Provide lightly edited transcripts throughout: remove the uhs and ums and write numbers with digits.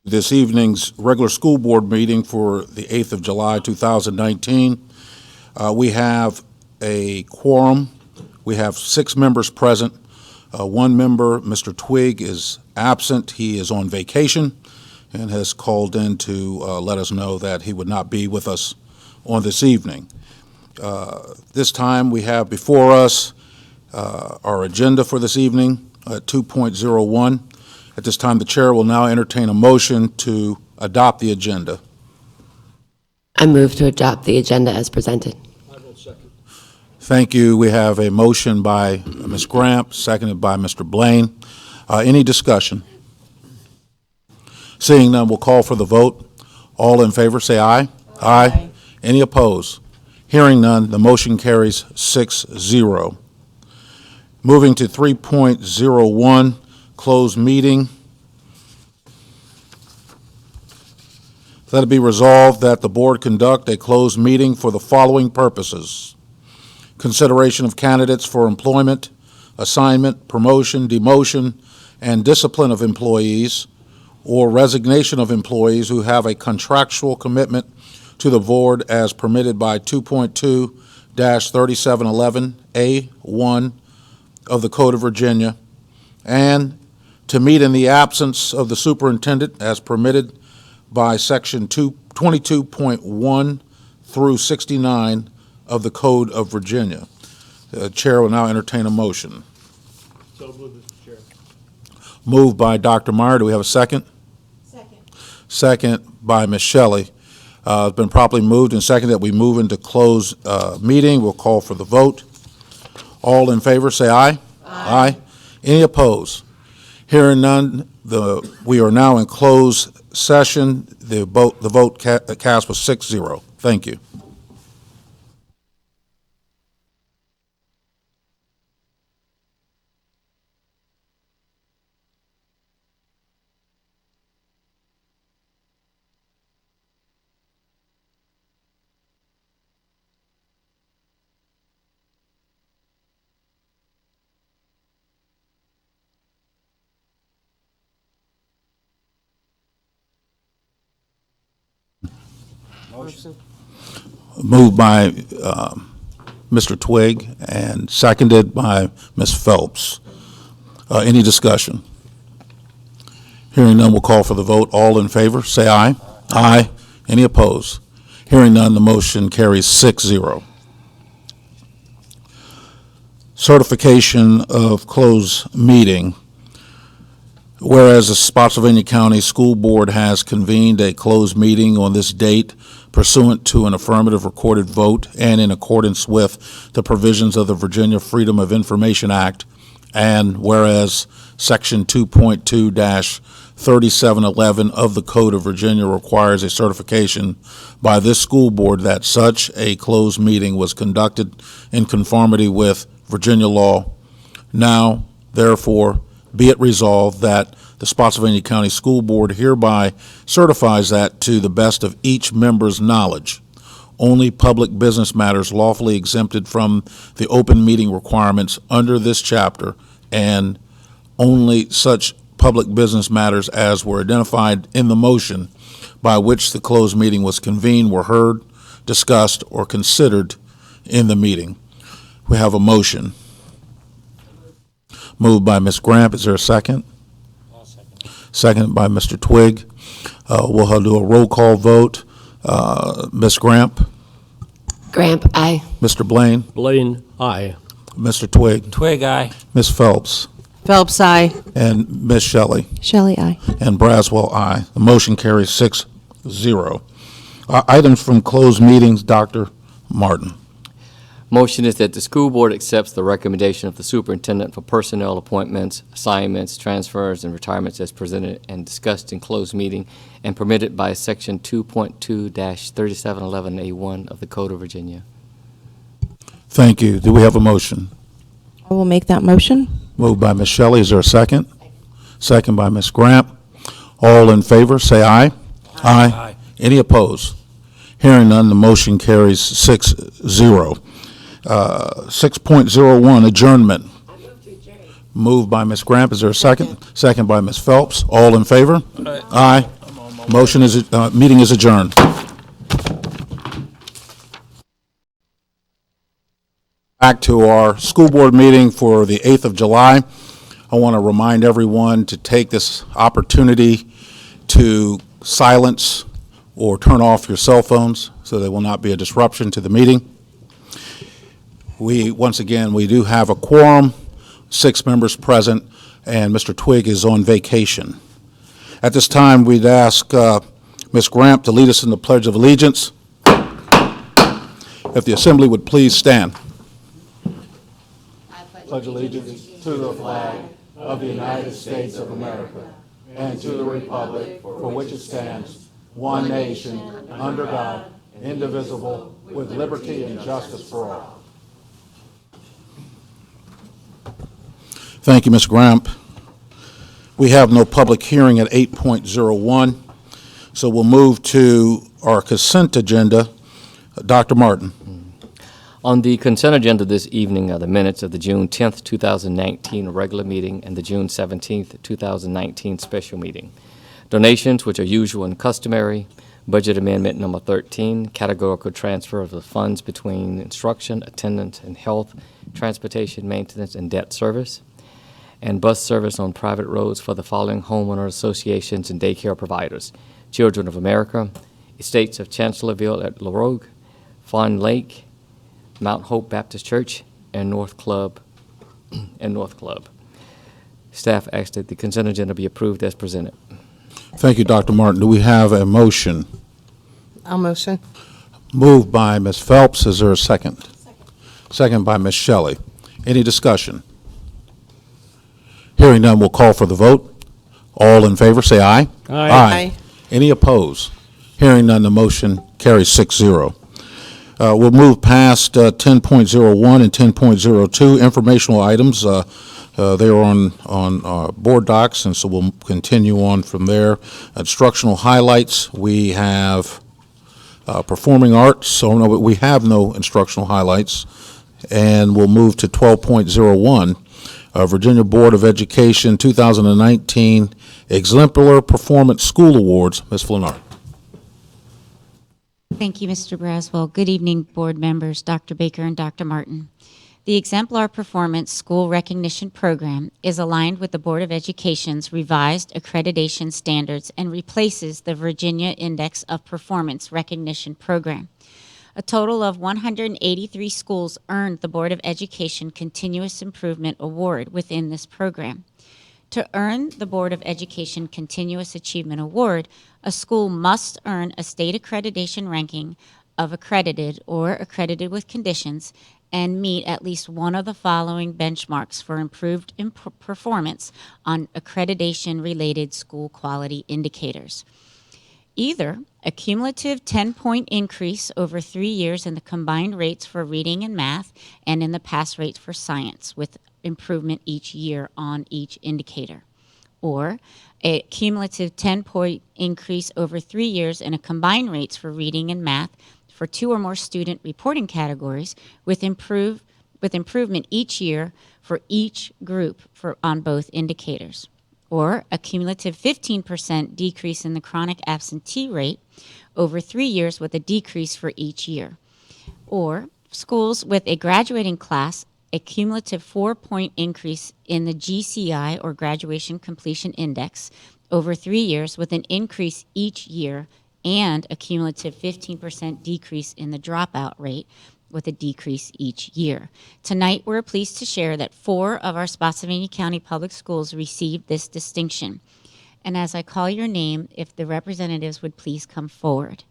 This evening's regular school board meeting for the 8th of July, 2019. We have a quorum. We have 6 members present. One member, Mr. Twigg, is absent. He is on vacation and has called in to let us know that he would not be with us on this evening. This time we have before us our agenda for this evening at 2.01. At this time, the chair will now entertain a motion to adopt the agenda. I move to adopt the agenda as presented. I will second. Thank you. We have a motion by Ms. Gramp, seconded by Mr. Blaine. Any discussion? Seeing none, we'll call for the vote. All in favor, say aye. Aye. Any opposed? Hearing none, the motion carries 6-0. Moving to 3.01, closed meeting. Let it be resolved that the board conduct a closed meeting for the following purposes: consideration of candidates for employment, assignment, promotion, demotion, and discipline of employees, or resignation of employees who have a contractual commitment to the board as permitted by 2.2-3711A1 of the Code of Virginia, and to meet in the absence of the superintendent as permitted by Section 22.1 through 69 of the Code of Virginia. The chair will now entertain a motion. So moved, Mr. Chair. Moved by Dr. Meyer. Do we have a second? Second. Second by Ms. Shelley. It's been properly moved and seconded that we move into closed meeting. We'll call for the vote. All in favor, say aye. Aye. Any opposed? Hearing none, we are now in closed session. The vote cast was 6-0. Thank you. Moved by Mr. Twigg and seconded by Ms. Phelps. Any discussion? Hearing none, we'll call for the vote. All in favor, say aye. Aye. Any opposed? Hearing none, the motion carries 6-0. Certification of closed meeting. Whereas the Spotsylvania County School Board has convened a closed meeting on this date pursuant to an affirmative recorded vote and in accordance with the provisions of the Virginia Freedom of Information Act, and whereas Section 2.2-3711 of the Code of Virginia requires a certification by this school board that such a closed meeting was conducted in conformity with Virginia law. Now, therefore, be it resolved that the Spotsylvania County School Board hereby certifies that, to the best of each member's knowledge, only public business matters lawfully exempted from the open meeting requirements under this chapter, and only such public business matters as were identified in the motion by which the closed meeting was convened, were heard, discussed, or considered in the meeting. We have a motion. Moved by Ms. Gramp. Is there a second? I'll second. Seconded by Mr. Twigg. We'll do a roll call vote. Ms. Gramp? Gramp, aye. Mr. Blaine? Blaine, aye. Mr. Twigg? Twig, aye. Ms. Phelps? Phelps, aye. And Ms. Shelley? Shelley, aye. And Braswell, aye. The motion carries 6-0. Items from closed meetings, Dr. Martin. Motion is that the school board accepts the recommendation of the superintendent for personnel appointments, assignments, transfers, and retirements as presented and discussed in closed meeting and permitted by Section 2.2-3711A1 of the Code of Virginia. Thank you. Do we have a motion? I will make that motion. Moved by Ms. Shelley. Is there a second? Second by Ms. Gramp. All in favor, say aye. Aye. Any opposed? Hearing none, the motion carries 6-0. 6.01, adjournment. Moved by Ms. Gramp. Is there a second? Second by Ms. Phelps. All in favor? Aye. Meeting is adjourned. Back to our school board meeting for the 8th of July. I want to remind everyone to take this opportunity to silence or turn off your cell phones so there will not be a disruption to the meeting. Once again, we do have a quorum, 6 members present, and Mr. Twigg is on vacation. At this time, we'd ask Ms. Gramp to lead us in the Pledge of Allegiance. If the assembly would please stand. Pledge allegiance to the flag of the United States of America and to the republic for which it stands, one nation, under God, indivisible, with liberty and justice for all. Thank you, Ms. Gramp. We have no public hearing at 8.01, so we'll move to our consent agenda. Dr. Martin. On the consent agenda this evening are the minutes of the June 10th, 2019 regular meeting and the June 17th, 2019 special meeting. Donations, which are usual and customary. Budget amendment number 13, categorical transfer of the funds between instruction, attendance, and health, transportation, maintenance, and debt service. And bus service on private roads for the following homeowner associations and daycare providers: Children of America, Estates of Chancellorville at La Rogue, Fawn Lake, Mount Hope Baptist Church, and North Club. Staff asks that the consent agenda be approved as presented. Thank you, Dr. Martin. Do we have a motion? I'll motion. Moved by Ms. Phelps. Is there a second? Second by Ms. Shelley. Any discussion? Hearing none, we'll call for the vote. All in favor, say aye. Aye. Any opposed? Hearing none, the motion carries 6-0. We'll move past 10.01 and 10.02, informational items. They are on board docs, and so we'll continue on from there. Instructional highlights, we have performing arts, so no, we have no instructional highlights. And we'll move to 12.01, Virginia Board of Education 2019 Exemplar Performance School Awards. Ms. Flanard. Thank you, Mr. Braswell. Good evening, board members, Dr. Baker and Dr. Martin. The Exemplar Performance School Recognition Program is aligned with the Board of Education's revised accreditation standards and replaces the Virginia Index of Performance Recognition Program. A total of 183 schools earned the Board of Education Continuous Improvement Award within this program. To earn the Board of Education Continuous Achievement Award, a school must earn a state accreditation ranking of accredited or accredited with conditions and meet at least one of the following benchmarks for improved performance on accreditation-related school quality indicators. Either a cumulative 10-point increase over 3 years in the combined rates for reading and math and in the pass rates for science, with improvement each year on each indicator, or a cumulative 10-point increase over 3 years in a combined rates for reading and math for 2 or more student reporting categories with improvement each year for each group on both indicators, or a cumulative 15% decrease in the chronic absentee rate over 3 years with a decrease for each year, or schools with a graduating class a cumulative 4-point increase in the GCI, or Graduation Completion Index, over 3 years with an increase each year, and a cumulative 15% decrease in the dropout rate with a decrease each year. Tonight, we're pleased to share that 4 of our Spotsylvania County Public Schools received this distinction. And as I call your name, if the representatives would please come forward.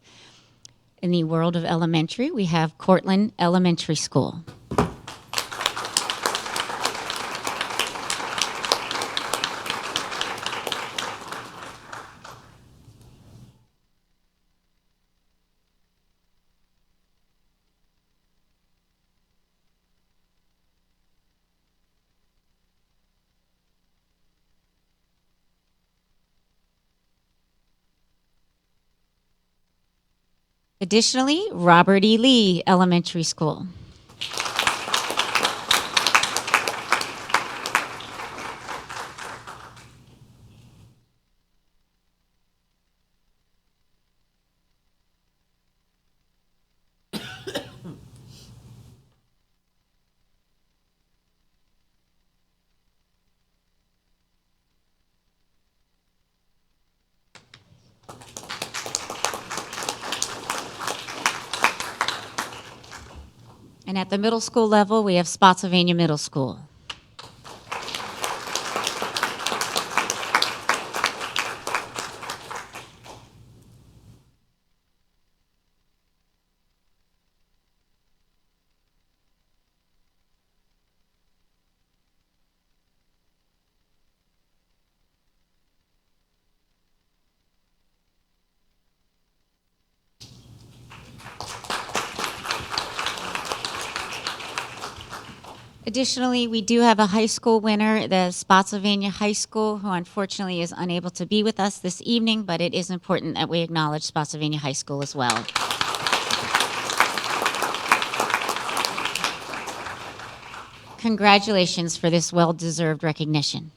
In the world of elementary, we have Cortland Elementary School. Additionally, Robert E. Lee Elementary School. And at the middle school level, we have Spotsylvania Middle School. Additionally, we do have a high school winner, the Spotsylvania High School, who unfortunately is unable to be with us this evening, but it is important that we acknowledge Spotsylvania High School as well. Congratulations for this well-deserved recognition.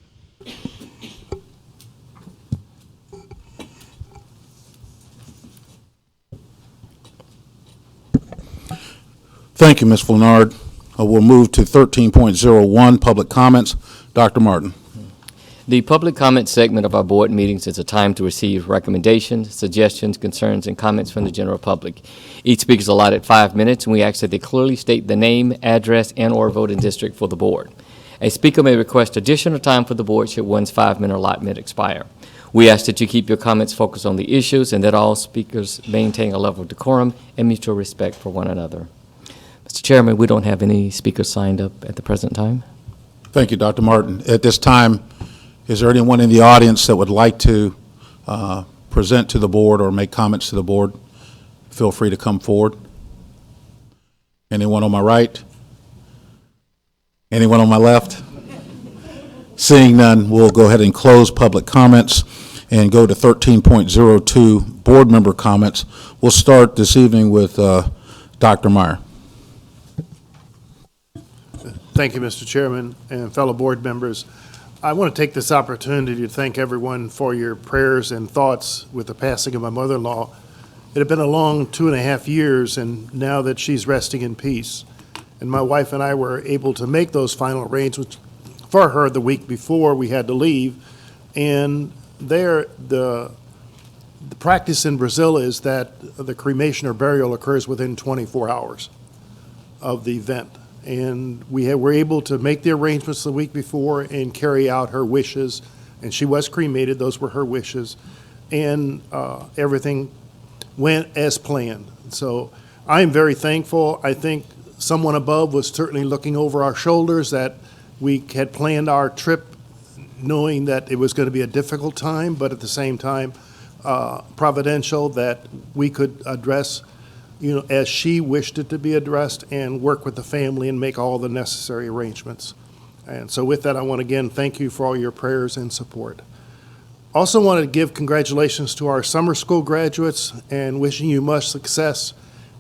Thank you, Ms. Flenard. We'll move to 13.01, public comments. Dr. Martin. The public comment segment of our board meetings is a time to receive recommendations, suggestions, concerns, and comments from the general public. Each speaker is allotted 5 minutes, and we ask that they clearly state the name, address, and/or voting district for the board. A speaker may request additional time for the board should one's 5-minute allotment expire. We ask that you keep your comments focused on the issues and that all speakers maintain a level of decorum and mutual respect for one another. Mr. Chairman, we don't have any speakers signed up at the present time. Thank you, Dr. Martin. At this time, is there anyone in the audience that would like to present to the board or make comments to the board? Feel free to come forward. Anyone on my right? Anyone on my left? Seeing none, we'll go ahead and close public comments and go to 13.02, board member comments. We'll start this evening with Dr. Meyer. Thank you, Mr. Chairman and fellow board members. I want to take this opportunity to thank everyone for your prayers and thoughts with the passing of my mother-in-law. It had been a long 2.5 years, and now that she's resting in peace. And my wife and I were able to make those final arrangements for her the week before we had to leave. And there, the practice in Brazil is that the cremation or burial occurs within 24 hours of the event. And we were able to make the arrangements the week before and carry out her wishes. And she was cremated. Those were her wishes. And everything went as planned. So I am very thankful. I think someone above was certainly looking over our shoulders that we had planned our trip knowing that it was going to be a difficult time, but at the same time, providential that we could address as she wished it to be addressed and work with the family and make all the necessary arrangements. And so with that, I want to again thank you for all your prayers and support. Also wanted to give congratulations to our summer school graduates and wishing you much success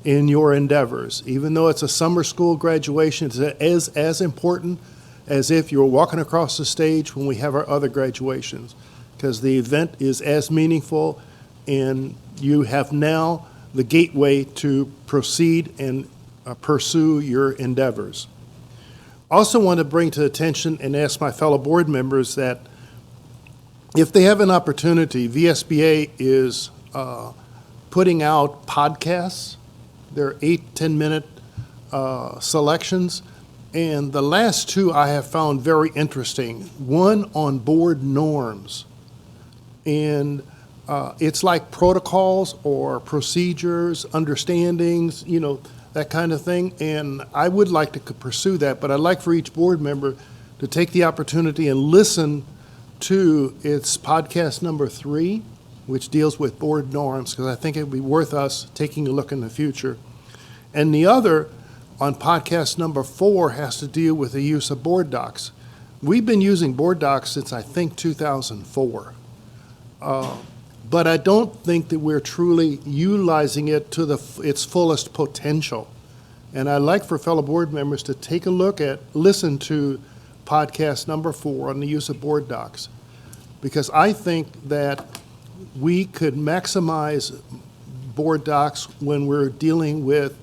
in your endeavors. Even though it's a summer school graduation, it's as important as if you were walking across the stage when we have our other graduations, because the event is as meaningful and you have now the gateway to proceed and pursue your endeavors. Also want to bring to attention and ask my fellow board members that if they have an opportunity, VSBA is putting out podcasts. They're 8-10-minute selections, and the last two I have found very interesting. One on board norms, and it's like protocols or procedures, understandings, that kind of thing. And I would like to pursue that, but I'd like for each board member to take the opportunity and listen to its podcast number 3, which deals with board norms, because I think it would be worth us taking a look in the future. And the other, on podcast number 4, has to deal with the use of board docs. We've been using board docs since, I think, 2004. But I don't think that we're truly utilizing it to its fullest potential. And I'd like for fellow board members to take a listen to podcast number 4 on the use of board docs, because I think that we could maximize board docs when we're dealing with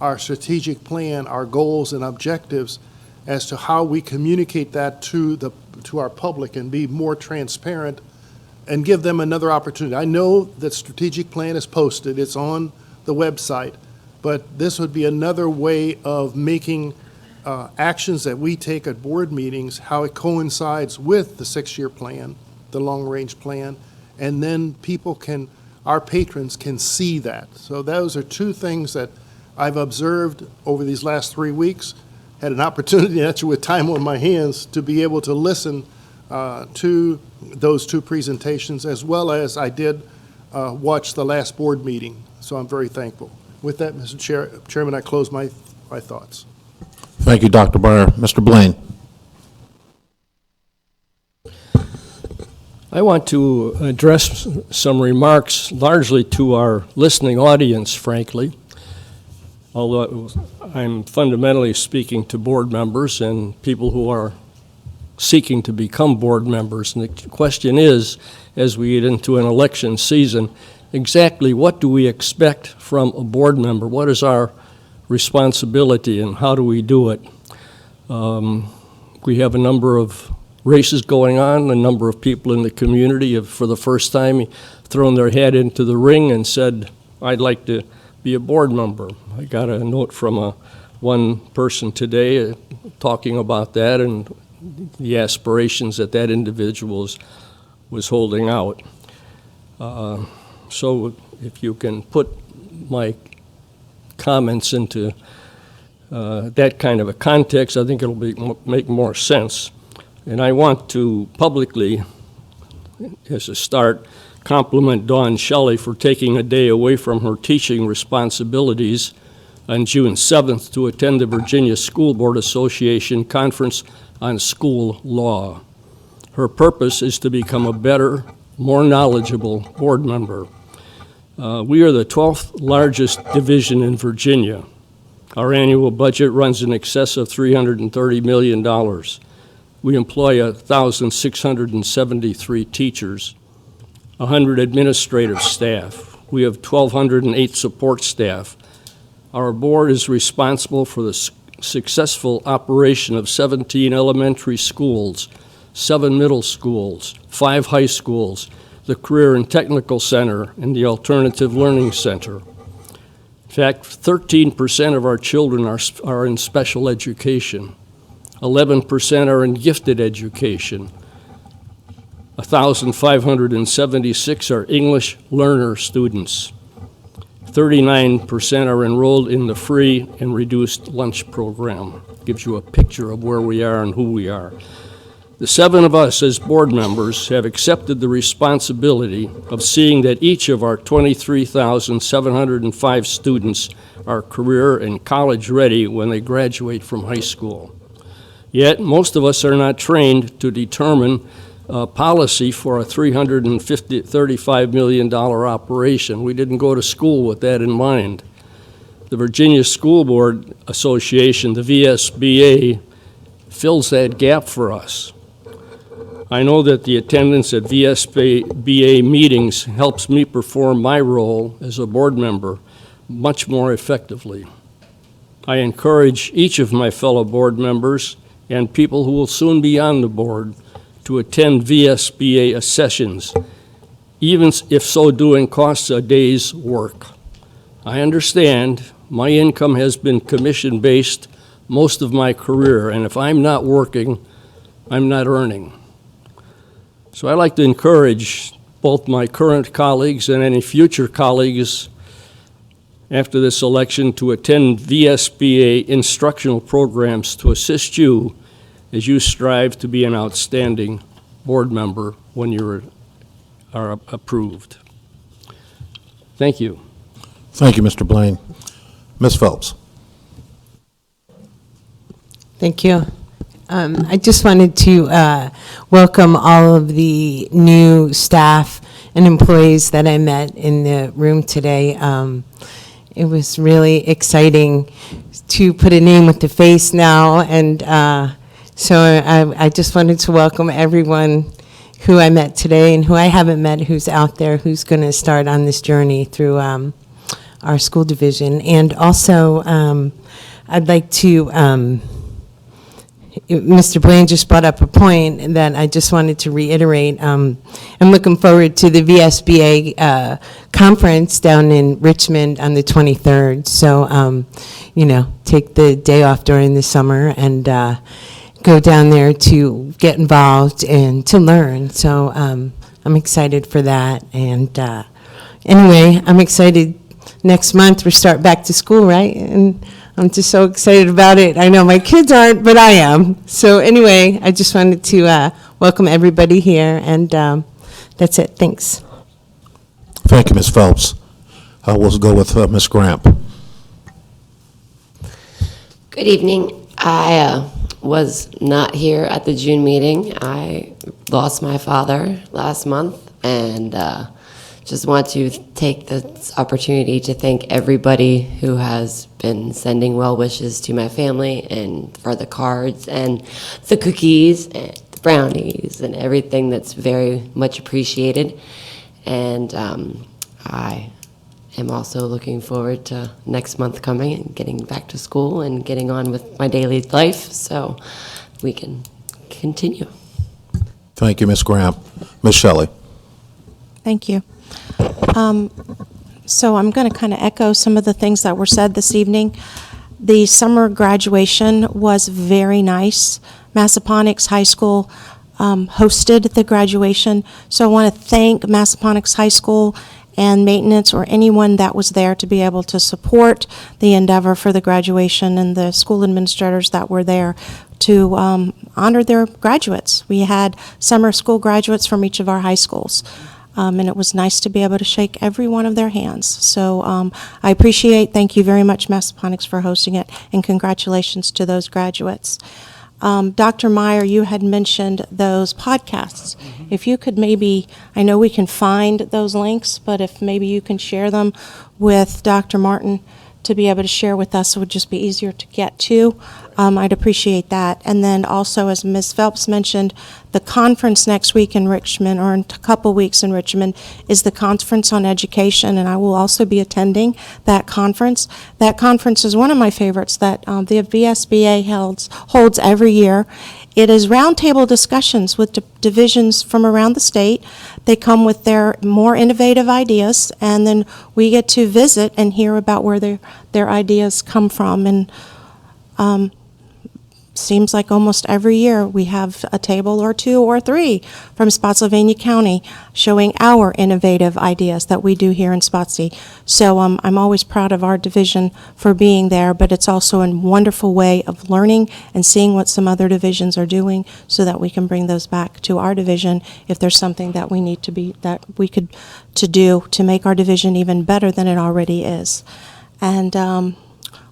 our strategic plan, our goals and objectives, as to how we communicate that to our public and be more transparent and give them another opportunity. I know that strategic plan is posted, it's on the website, but this would be another way of making actions that we take at board meetings, how it coincides with the 6-year plan, the long-range plan, and then our patrons can see that. So those are two things that I've observed over these last 3 weeks. Had an opportunity, actually with time on my hands, to be able to listen to those two presentations, as well as I did watch the last board meeting. So I'm very thankful. With that, Mr. Chairman, I close my thoughts. Thank you, Dr. Byer. Mr. Blaine. I want to address some remarks largely to our listening audience, frankly, although I'm fundamentally speaking to board members and people who are seeking to become board members. And the question is, as we get into an election season, exactly what do we expect from a board member? What is our responsibility and how do we do it? We have a number of races going on. A number of people in the community have, for the first time, thrown their head into the ring and said, I'd like to be a board member. I got a note from one person today talking about that and the aspirations that that individual was holding out. So if you can put my comments into that kind of a context, I think it'll make more sense. And I want to publicly, as a start, compliment Dawn Shelley for taking a day away from her teaching responsibilities on June 7th to attend the Virginia School Board Association Conference on School Law. Her purpose is to become a better, more knowledgeable board member. We are the 12th largest division in Virginia. Our annual budget runs in excess of $330 million. We employ 1,673 teachers, 100 administrative staff. We have 1,208 support staff. Our board is responsible for the successful operation of 17 elementary schools, 7 middle schools, 5 high schools, the Career and Technical Center, and the Alternative Learning Center. In fact, 13% of our children are in special education. 11% are in gifted education. 1,576 are English learner students. 39% are enrolled in the free and reduced lunch program. Gives you a picture of where we are and who we are. The 7 of us as board members have accepted the responsibility of seeing that each of our 23,705 students are career and college ready when they graduate from high school. Yet, most of us are not trained to determine policy for a $35 million operation. We didn't go to school with that in mind. The Virginia School Board Association, the VSBA, fills that gap for us. I know that the attendance at VSBA meetings helps me perform my role as a board member much more effectively. I encourage each of my fellow board members and people who will soon be on the board to attend VSBA sessions, even if so doing costs a day's work. I understand my income has been commission-based most of my career, and if I'm not working, I'm not earning. So I'd like to encourage both my current colleagues and any future colleagues after this election to attend VSBA instructional programs to assist you as you strive to be an outstanding board member when you are approved. Thank you. Thank you, Mr. Blaine. Ms. Phelps. Thank you. I just wanted to welcome all of the new staff and employees that I met in the room today. It was really exciting to put a name with the face now, and so I just wanted to welcome everyone who I met today and who I haven't met, who's out there, who's going to start on this journey through our school division. And also, I'd like to Mr. Blaine just brought up a point that I just wanted to reiterate. I'm looking forward to the VSBA conference down in Richmond on the 23rd. So, take the day off during the summer and go down there to get involved and to learn. So I'm excited for that. And anyway, I'm excited. Next month we start back to school, right? And I'm just so excited about it. I know my kids aren't, but I am. So anyway, I just wanted to welcome everybody here, and that's it. Thanks. Thank you, Ms. Phelps. We'll go with Ms. Gramp. Good evening. I was not here at the June meeting. I lost my father last month, and just want to take this opportunity to thank everybody who has been sending well wishes to my family, and for the cards and the cookies and the brownies and everything. That's very much appreciated. And I am also looking forward to next month coming and getting back to school and getting on with my daily life so we can continue. Thank you, Ms. Gramp. Ms. Shelley. Thank you. So I'm going to kind of echo some of the things that were said this evening. The summer graduation was very nice. Massaponax High School hosted the graduation, so I want to thank Massaponax High School and maintenance or anyone that was there to be able to support the endeavor for the graduation, and the school administrators that were there to honor their graduates. We had summer school graduates from each of our high schools. And it was nice to be able to shake every one of their hands. So I thank you very much, Massaponax, for hosting it, and congratulations to those graduates. Dr. Meyer, you had mentioned those podcasts. If you could maybe, I know we can find those links, but if maybe you can share them with Dr. Martin to be able to share with us, it would just be easier to get to. I'd appreciate that. And then also, as Ms. Phelps mentioned, the conference next week in Richmond, or in a couple weeks in Richmond, is the Conference on Education, and I will also be attending that conference. That conference is one of my favorites that the VSBA holds every year. It is roundtable discussions with divisions from around the state. They come with their more innovative ideas, and then we get to visit and hear about where their ideas come from. And seems like almost every year we have a table or two or three from Spotsylvania County showing our innovative ideas that we do here in Spotsy. So I'm always proud of our division for being there, but it's also a wonderful way of learning and seeing what some other divisions are doing so that we can bring those back to our division if there's something that we need to do to make our division even better than it already is. And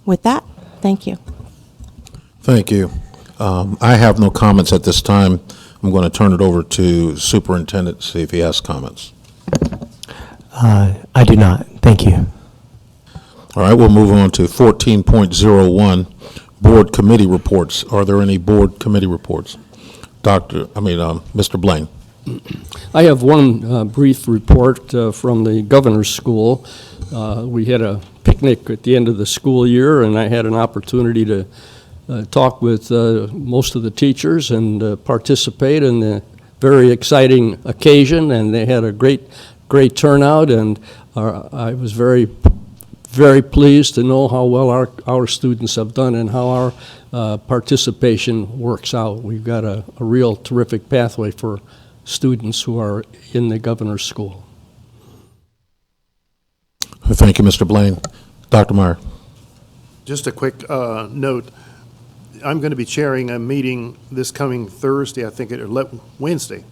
with that, thank you. Thank you. I have no comments at this time. I'm going to turn it over to Superintendent, see if he has comments. I do not. Thank you. All right, we'll move on to 14.01, Board Committee Reports. Are there any Board Committee reports? Mr. Blaine. I have one brief report from the Governor's School. We had a picnic at the end of the school year, and I had an opportunity to talk with most of the teachers and participate in the very exciting occasion, and they had a great turnout, and I was very pleased to know how well our students have done and how our participation works out. We've got a real terrific pathway for students who are in the Governor's School. Thank you, Mr. Blaine. Dr. Meyer. Just a quick note. I'm going to be chairing a meeting this coming Thursday, I think, Wednesday,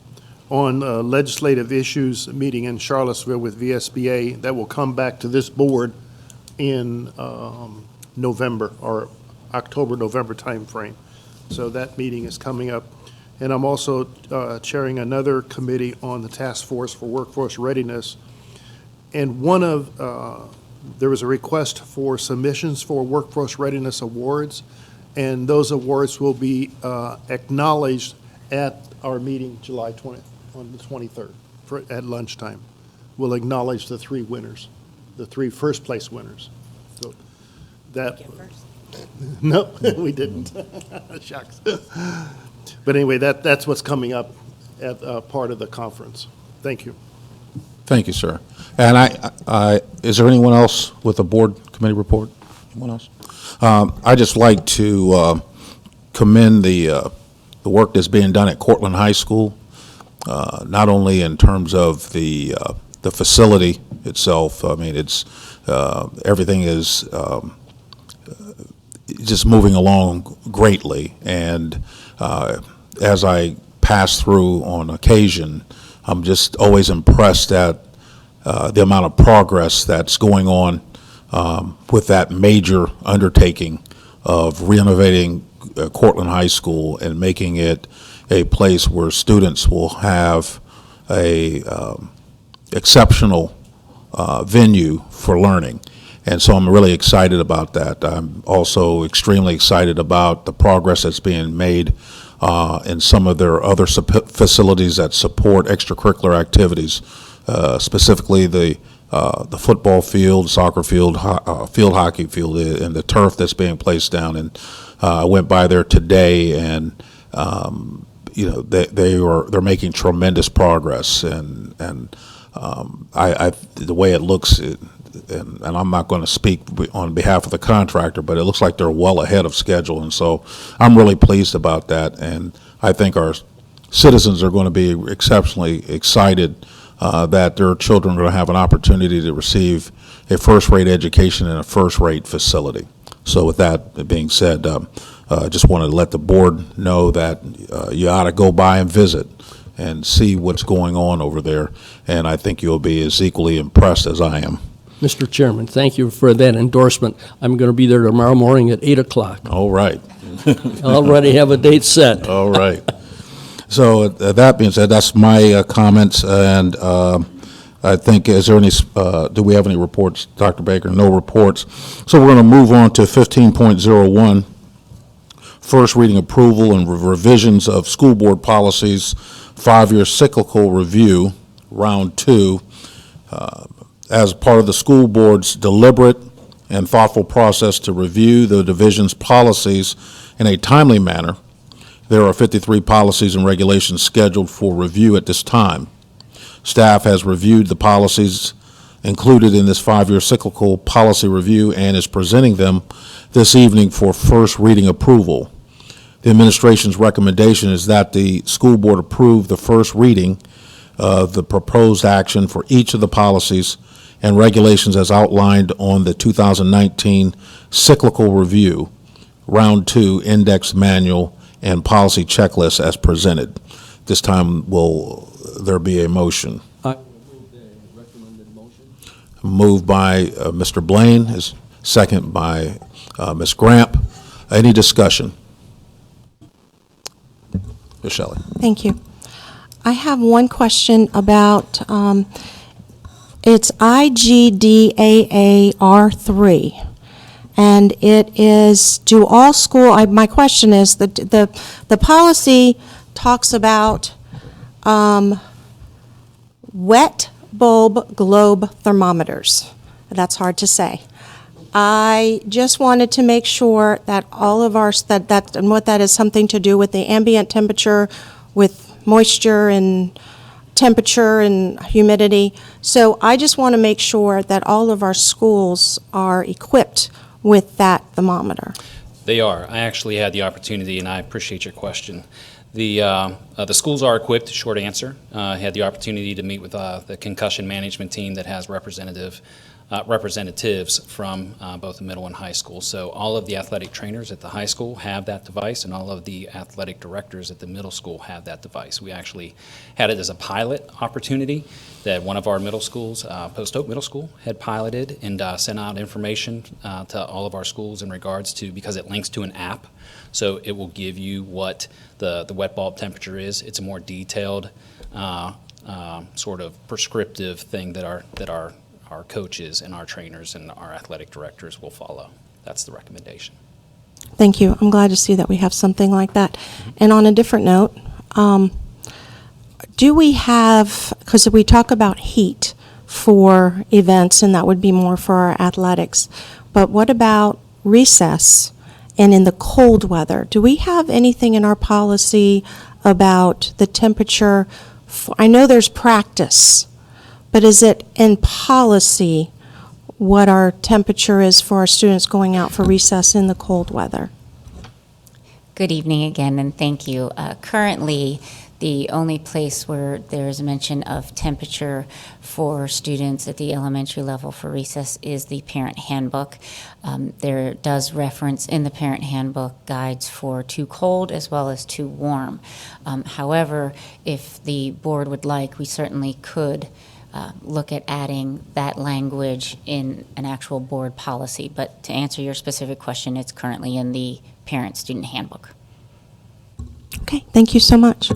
on legislative issues meeting in Charlottesville with VSBA that will come back to this board in November or October-November timeframe. So that meeting is coming up. And I'm also chairing another committee on the Task Force for Workforce Readiness. And there was a request for submissions for Workforce Readiness Awards, and those awards will be acknowledged at our meeting July 20th, on the 23rd, at lunchtime. We'll acknowledge the three winners, the three first-place winners. So that, No, we didn't. Shucks. But anyway, that's what's coming up at part of the conference. Thank you. Thank you, sir. And is there anyone else with a board committee report? Anyone else? I'd just like to commend the work that's being done at Cortland High School, not only in terms of the facility itself. I mean, it's everything is just moving along greatly, and as I pass through on occasion, I'm just always impressed at the amount of progress that's going on with that major undertaking of renovating Cortland High School and making it a place where students will have a exceptional venue for learning. And so I'm really excited about that. I'm also extremely excited about the progress that's being made in some of their other facilities that support extracurricular activities, specifically the football field, soccer field, field hockey field, and the turf that's being placed down. And I went by there today, and they're making tremendous progress. And the way it looks. And I'm not going to speak on behalf of the contractor, but it looks like they're well ahead of schedule, and so I'm really pleased about that. And I think our citizens are going to be exceptionally excited that their children are going to have an opportunity to receive a first-rate education in a first-rate facility. So with that being said, I just wanted to let the board know that you ought to go by and visit and see what's going on over there, and I think you'll be as equally impressed as I am. Mr. Chairman, thank you for that endorsement. I'm going to be there tomorrow morning at 8 o'clock. All right. I already have a date set. All right. So that being said, that's my comments, and I think, is there any, do we have any reports, Dr. Baker? No reports. So we're going to move on to 15.01, first reading approval and revisions of school board policies, 5-year cyclical review, round 2. As part of the school board's deliberate and thoughtful process to review the division's policies in a timely manner, there are 53 policies and regulations scheduled for review at this time. Staff has reviewed the policies included in this 5-year cyclical policy review and is presenting them this evening for first reading approval. The administration's recommendation is that the school board approve the first reading of the proposed action for each of the policies and regulations as outlined on the 2019 cyclical review, round 2 index manual and policy checklist as presented. This time will there be a motion? I will move the recommended motion. Moved by Mr. Blaine, is second by Ms. Gramp. Any discussion? Ms. Shelley. Thank you. I have one question about, it's IGDAA R3, and it is, do all school, my question is, the policy talks about wet bulb globe thermometers. That's hard to say. I just wanted to make sure that all of our, and what that is something to do with the ambient temperature, with moisture and temperature and humidity. So I just want to make sure that all of our schools are equipped with that thermometer. They are. I actually had the opportunity, and I appreciate your question. The schools are equipped, short answer. I had the opportunity to meet with the concussion management team that has representatives from both the middle and high school. So all of the athletic trainers at the high school have that device, and all of the athletic directors at the middle school have that device. We actually had it as a pilot opportunity that one of our middle schools, Post Oak Middle School, had piloted and sent out information to all of our schools in regards to, because it links to an app, so it will give you what the wet bulb temperature is. It's a more detailed sort of prescriptive thing that our coaches and our trainers and our athletic directors will follow. That's the recommendation. Thank you. I'm glad to see that we have something like that. And on a different note, do we have, because we talk about heat for events, and that would be more for our athletics, but what about recess and in the cold weather, do we have anything in our policy about the temperature? I know there's practice, but is it in policy what our temperature is for our students going out for recess in the cold weather? Good evening again, and thank you. Currently, the only place where there is a mention of temperature for students at the elementary level for recess is the parent handbook. There does reference in the parent handbook guides for too cold as well as too warm. However, if the board would like, we certainly could look at adding that language in an actual board policy. But to answer your specific question, it's currently in the parent-student handbook. Okay, thank you so much.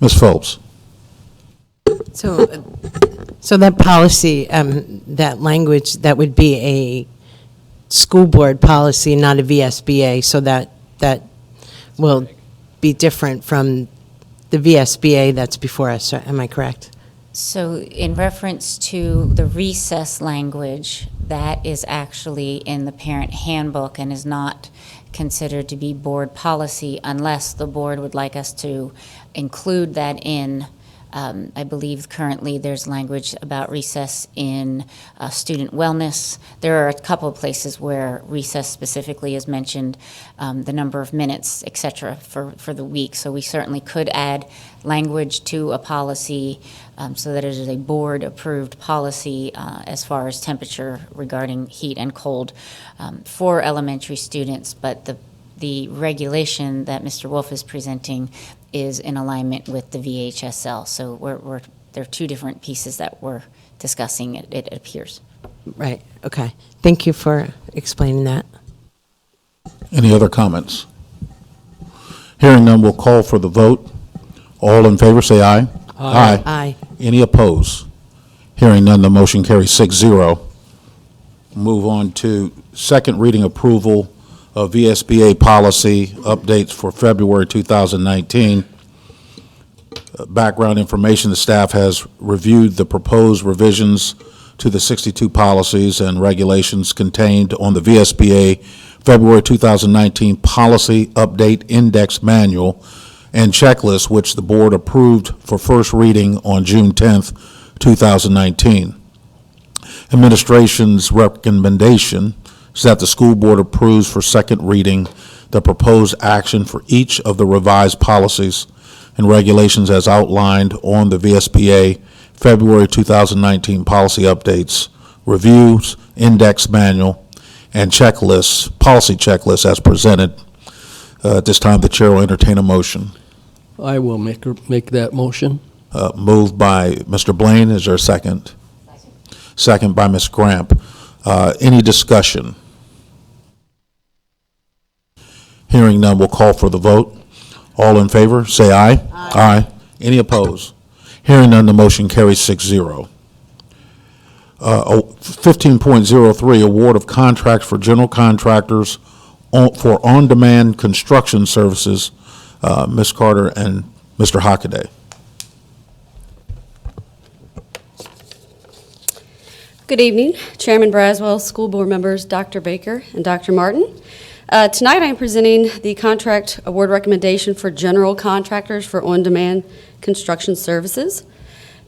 Ms. Phelps? So that policy, that language, that would be a school board policy, not a VSBA, so that will be different from the VSBA that's before us, am I correct? So in reference to the recess language, that is actually in the parent handbook and is not considered to be board policy unless the board would like us to include that in. I believe currently there's language about recess in student wellness. There are a couple of places where recess specifically is mentioned, the number of minutes, et cetera, for the week. So we certainly could add language to a policy so that it is a board-approved policy as far as temperature regarding heat and cold for elementary students. But the regulation that Mr. Wolf is presenting is in alignment with the VHSL. So there are two different pieces that we're discussing, it appears. Right, okay. Thank you for explaining that. Any other comments? Hearing none, we'll call for the vote. All in favor, say aye. Aye. Aye. Any opposed? Hearing none, the motion carries 6-0. Move on to second reading approval of VSBA policy updates for February 2019. Background information: the staff has reviewed the proposed revisions to the 62 policies and regulations contained on the VSBA February 2019 Policy Update Index Manual and Checklist, which the board approved for first reading on June 10th, 2019. Administration's recommendation is that the school board approves for second reading the proposed action for each of the revised policies and regulations as outlined on the VSBA February 2019 policy updates, reviews, index manual, and checklists, policy checklists as presented. At this time, the chair will entertain a motion. I will make that motion. Moved by Mr. Blaine. Is there a second? Second by Ms. Gramp. Any discussion? Hearing none, we'll call for the vote. All in favor, say aye. Aye. Any opposed? Hearing none, the motion carries 6-0. 15.03, award of contracts for general contractors for on-demand construction services. Ms. Carter and Mr. Hockaday. Good evening, Chairman Braswell, school board members, Dr. Baker and Dr. Martin. Tonight I am presenting the contract award recommendation for general contractors for on-demand construction services.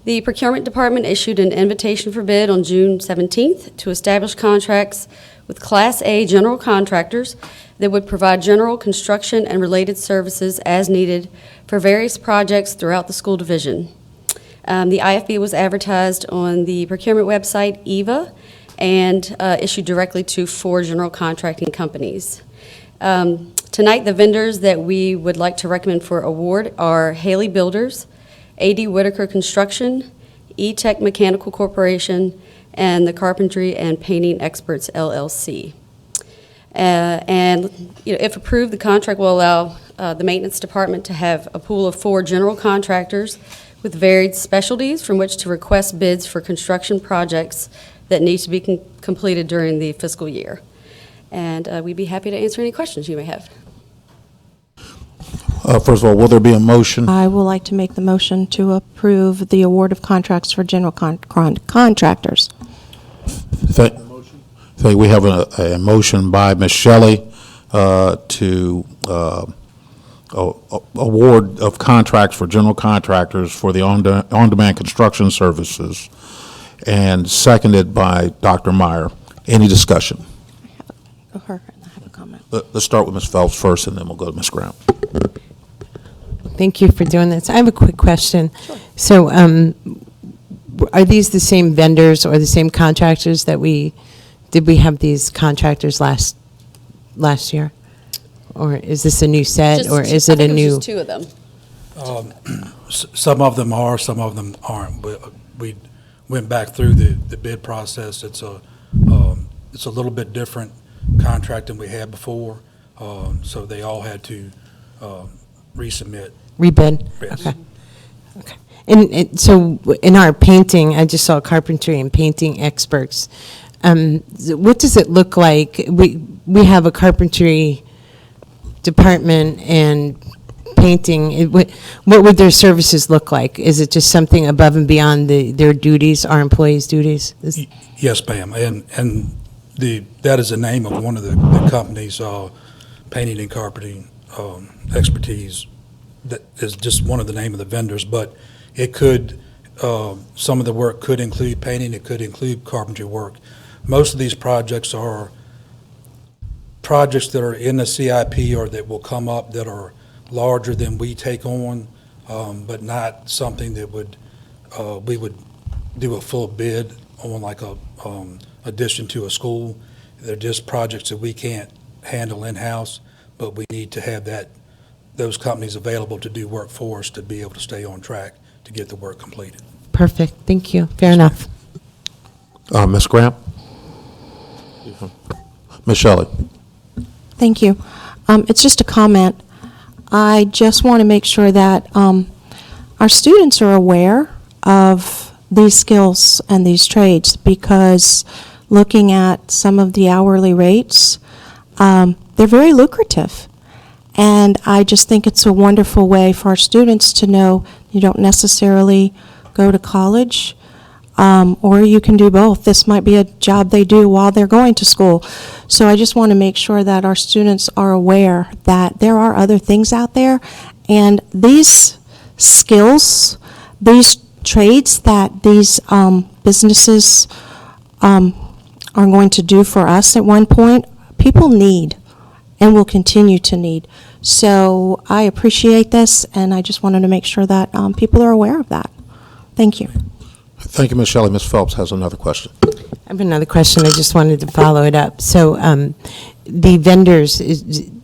The procurement department issued an invitation for bid on June 17th to establish contracts with Class A general contractors that would provide general construction and related services as needed for various projects throughout the school division. The IFB was advertised on the procurement website, EVA, and issued directly to 4 general contracting companies. Tonight, the vendors that we would like to recommend for award are Haley Builders, A.D. Whitaker Construction, E-Tech Mechanical Corporation, and the Carpentry and Painting Experts, LLC. And if approved, the contract will allow the maintenance department to have a pool of 4 general contractors with varied specialties from which to request bids for construction projects that need to be completed during the fiscal year. And we'd be happy to answer any questions you may have. First of all, will there be a motion? I would like to make the motion to approve the award of contracts for general contractors. So we have a motion by Ms. Shelley to award of contracts for general contractors for the on-demand construction services, and seconded by Dr. Meyer. Any discussion? Go her, I have a comment. Let's start with Ms. Phelps first, and then we'll go to Ms. Graham. Thank you for doing this. I have a quick question. So are these the same vendors or the same contractors that did we have these contractors last year? Or is this a new set, or is it a new? Just two of them. Some of them are, some of them aren't. We went back through the bid process. It's a little bit different contract than we had before, so they all had to resubmit. Rebid? Yes. Okay. Okay. And so in our painting, I just saw carpentry and painting experts. What does it look like? We have a carpentry department and painting. What would their services look like? Is it just something above and beyond their duties, our employees' duties? Yes, ma'am. And that is the name of one of the companies, painting and carpeting expertise. That is just one of the name of the vendors, but it could, some of the work could include painting, it could include carpentry work. Most of these projects are projects that are in the CIP or that will come up that are larger than we take on, but not something that we would do a full bid on, like a addition to a school. They're just projects that we can't handle in-house, but we need to have those companies available to do work for us to be able to stay on track to get the work completed. Perfect. Thank you. Fair enough. Ms. Graham? Ms. Shelley? Thank you. It's just a comment. I just want to make sure that our students are aware of these skills and these trades, because looking at some of the hourly rates, they're very lucrative. And I just think it's a wonderful way for our students to know you don't necessarily go to college, or you can do both. This might be a job they do while they're going to school. So I just want to make sure that our students are aware that there are other things out there, and these skills, these trades that these businesses are going to do for us at one point, people need and will continue to need. So I appreciate this, and I just wanted to make sure that people are aware of that. Thank you. Thank you, Ms. Shelley. Ms. Phelps has another question. I have another question. I just wanted to follow it up. So the vendors,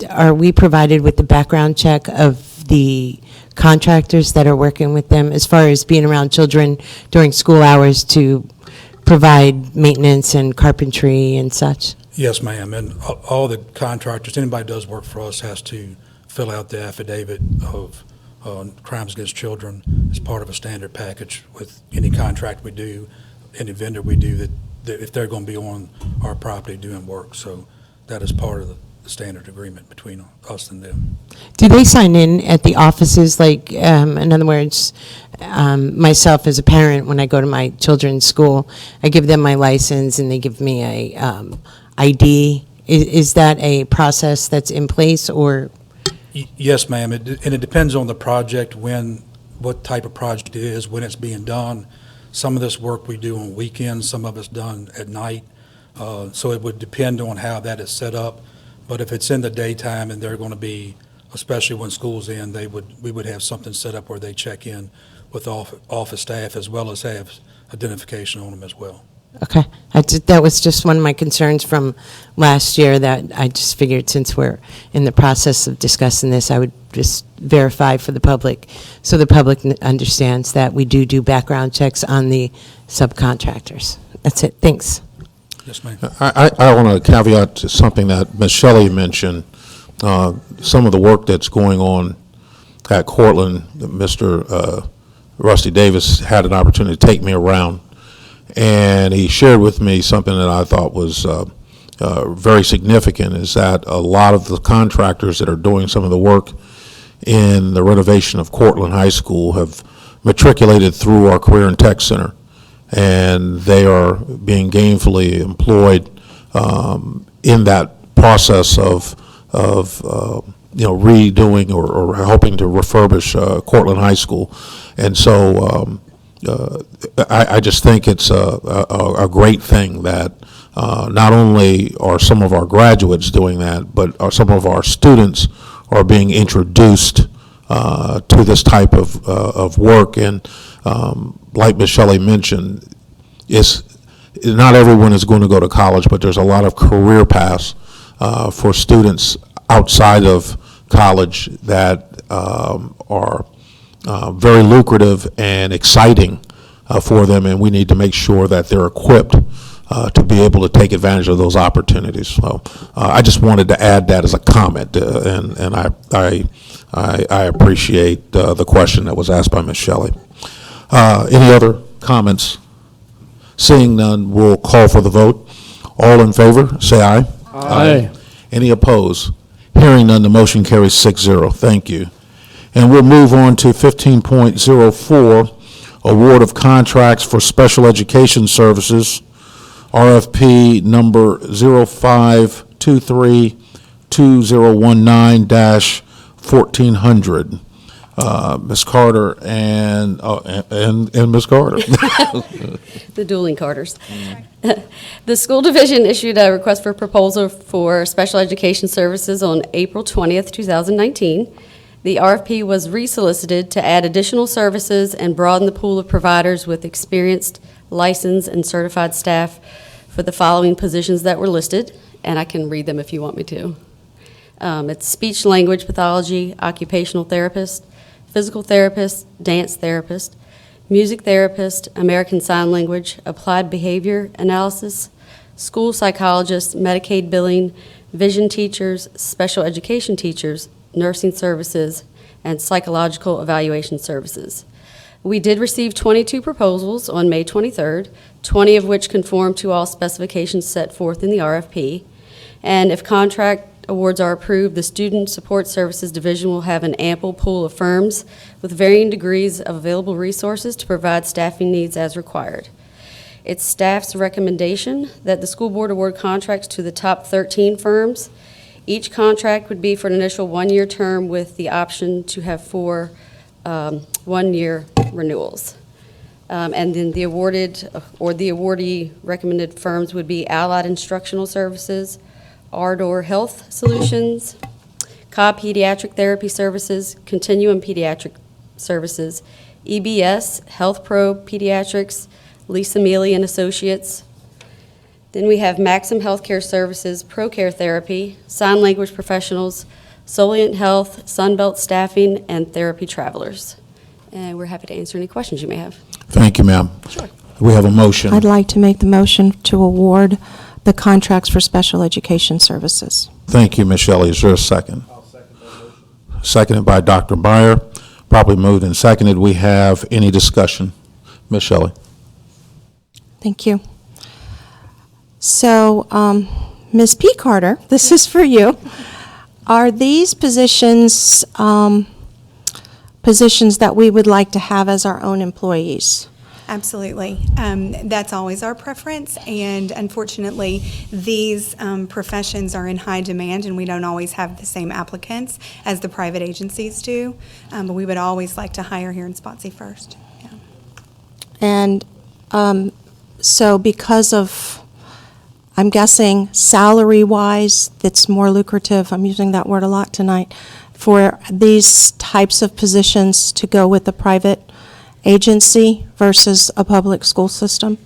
are we provided with the background check of the contractors that are working with them as far as being around children during school hours to provide maintenance and carpentry and such? Yes, ma'am. And all the contractors, anybody who does work for us has to fill out the affidavit of crimes against children as part of a standard package with any contract we do, any vendor we do, that if they're going to be on our property doing work. So that is part of the standard agreement between us and them. Do they sign in at the offices? Like, in other words, myself as a parent, when I go to my children's school, I give them my license and they give me a ID. Is that a process that's in place, or? Yes, ma'am. And it depends on the project, what type of project it is, when it's being done. Some of this work we do on weekends, some of it's done at night. So it would depend on how that is set up. But if it's in the daytime and they're going to be, especially when school's in, we would have something set up where they check in with office staff, as well as have identification on them as well. Okay. That was just one of my concerns from last year, that I just figured since we're in the process of discussing this, I would just verify for the public, so the public understands that we do background checks on the subcontractors. That's it. Thanks. Yes, ma'am. I want to caveat to something that Ms. Shelley mentioned. Some of the work that's going on at Cortland, Mr. Rusty Davis had an opportunity to take me around, and he shared with me something that I thought was very significant, is that a lot of the contractors that are doing some of the work in the renovation of Cortland High School have matriculated through our Career and Tech Center, and they are being gainfully employed in that process of redoing or helping to refurbish Cortland High School. And so I just think it's a great thing that not only are some of our graduates doing that, but some of our students are being introduced to this type of work. And like Ms. Shelley mentioned, not everyone is going to go to college, but there's a lot of career paths for students outside of college that are very lucrative and exciting for them, and we need to make sure that they're equipped to be able to take advantage of those opportunities. So I just wanted to add that as a comment, and I appreciate the question that was asked by Ms. Shelley. Any other comments? Seeing none, we'll call for the vote. All in favor, say aye. Aye. Any opposed? Hearing none, the motion carries 6-0. Thank you. And we'll move on to 15.04, award of contracts for special education services, RFP number 0523-2019-1400. Ms. Carter and Ms. Carter. The dueling Carters. The school division issued a request for proposal for special education services on April 20th, 2019. The RFP was resolicited to add additional services and broaden the pool of providers with experienced, licensed, and certified staff for the following positions that were listed, and I can read them if you want me to. It's speech language pathology, occupational therapist, physical therapist, dance therapist, music therapist, American Sign Language, applied behavior analysis, school psychologist, Medicaid billing, vision teachers, special education teachers, nursing services, and psychological evaluation services. We did receive 22 proposals on May 23rd, 20 of which conform to all specifications set forth in the RFP. And if contract awards are approved, the Student Support Services Division will have an ample pool of firms with varying degrees of available resources to provide staffing needs as required. It's staff's recommendation that the school board award contracts to the top 13 firms. Each contract would be for an initial one-year term with the option to have 4 one-year renewals. And then the awarded or the awardee recommended firms would be Allied Instructional Services, Ardor Health Solutions, Cobb Pediatric Therapy Services, Continuum Pediatric Services, EBS, Health Pro Pediatrics, Lisa Mealy and Associates. Then we have Maxim Healthcare Services, ProCare Therapy, Sign Language Professionals, Solient Health, Sunbelt Staffing, and Therapy Travelers. And we're happy to answer any questions you may have. Thank you, ma'am. Sure. We have a motion. I'd like to make the motion to award the contracts for special education services. Thank you, Ms. Shelley. Is there a second? I'll second that motion. Seconded by Dr. Byer. Properly moved and seconded. We have any discussion? Ms. Shelley. Thank you. So, Ms. P. Carter, this is for you. Are these positions positions that we would like to have as our own employees? Absolutely. That's always our preference, and unfortunately, these professions are in high demand, and we don't always have the same applicants as the private agencies do, but we would always like to hire here in Spotsy first. Yeah. And so because of, I'm guessing salary-wise, that's more lucrative, I'm using that word a lot tonight, for these types of positions to go with the private agency versus a public school system?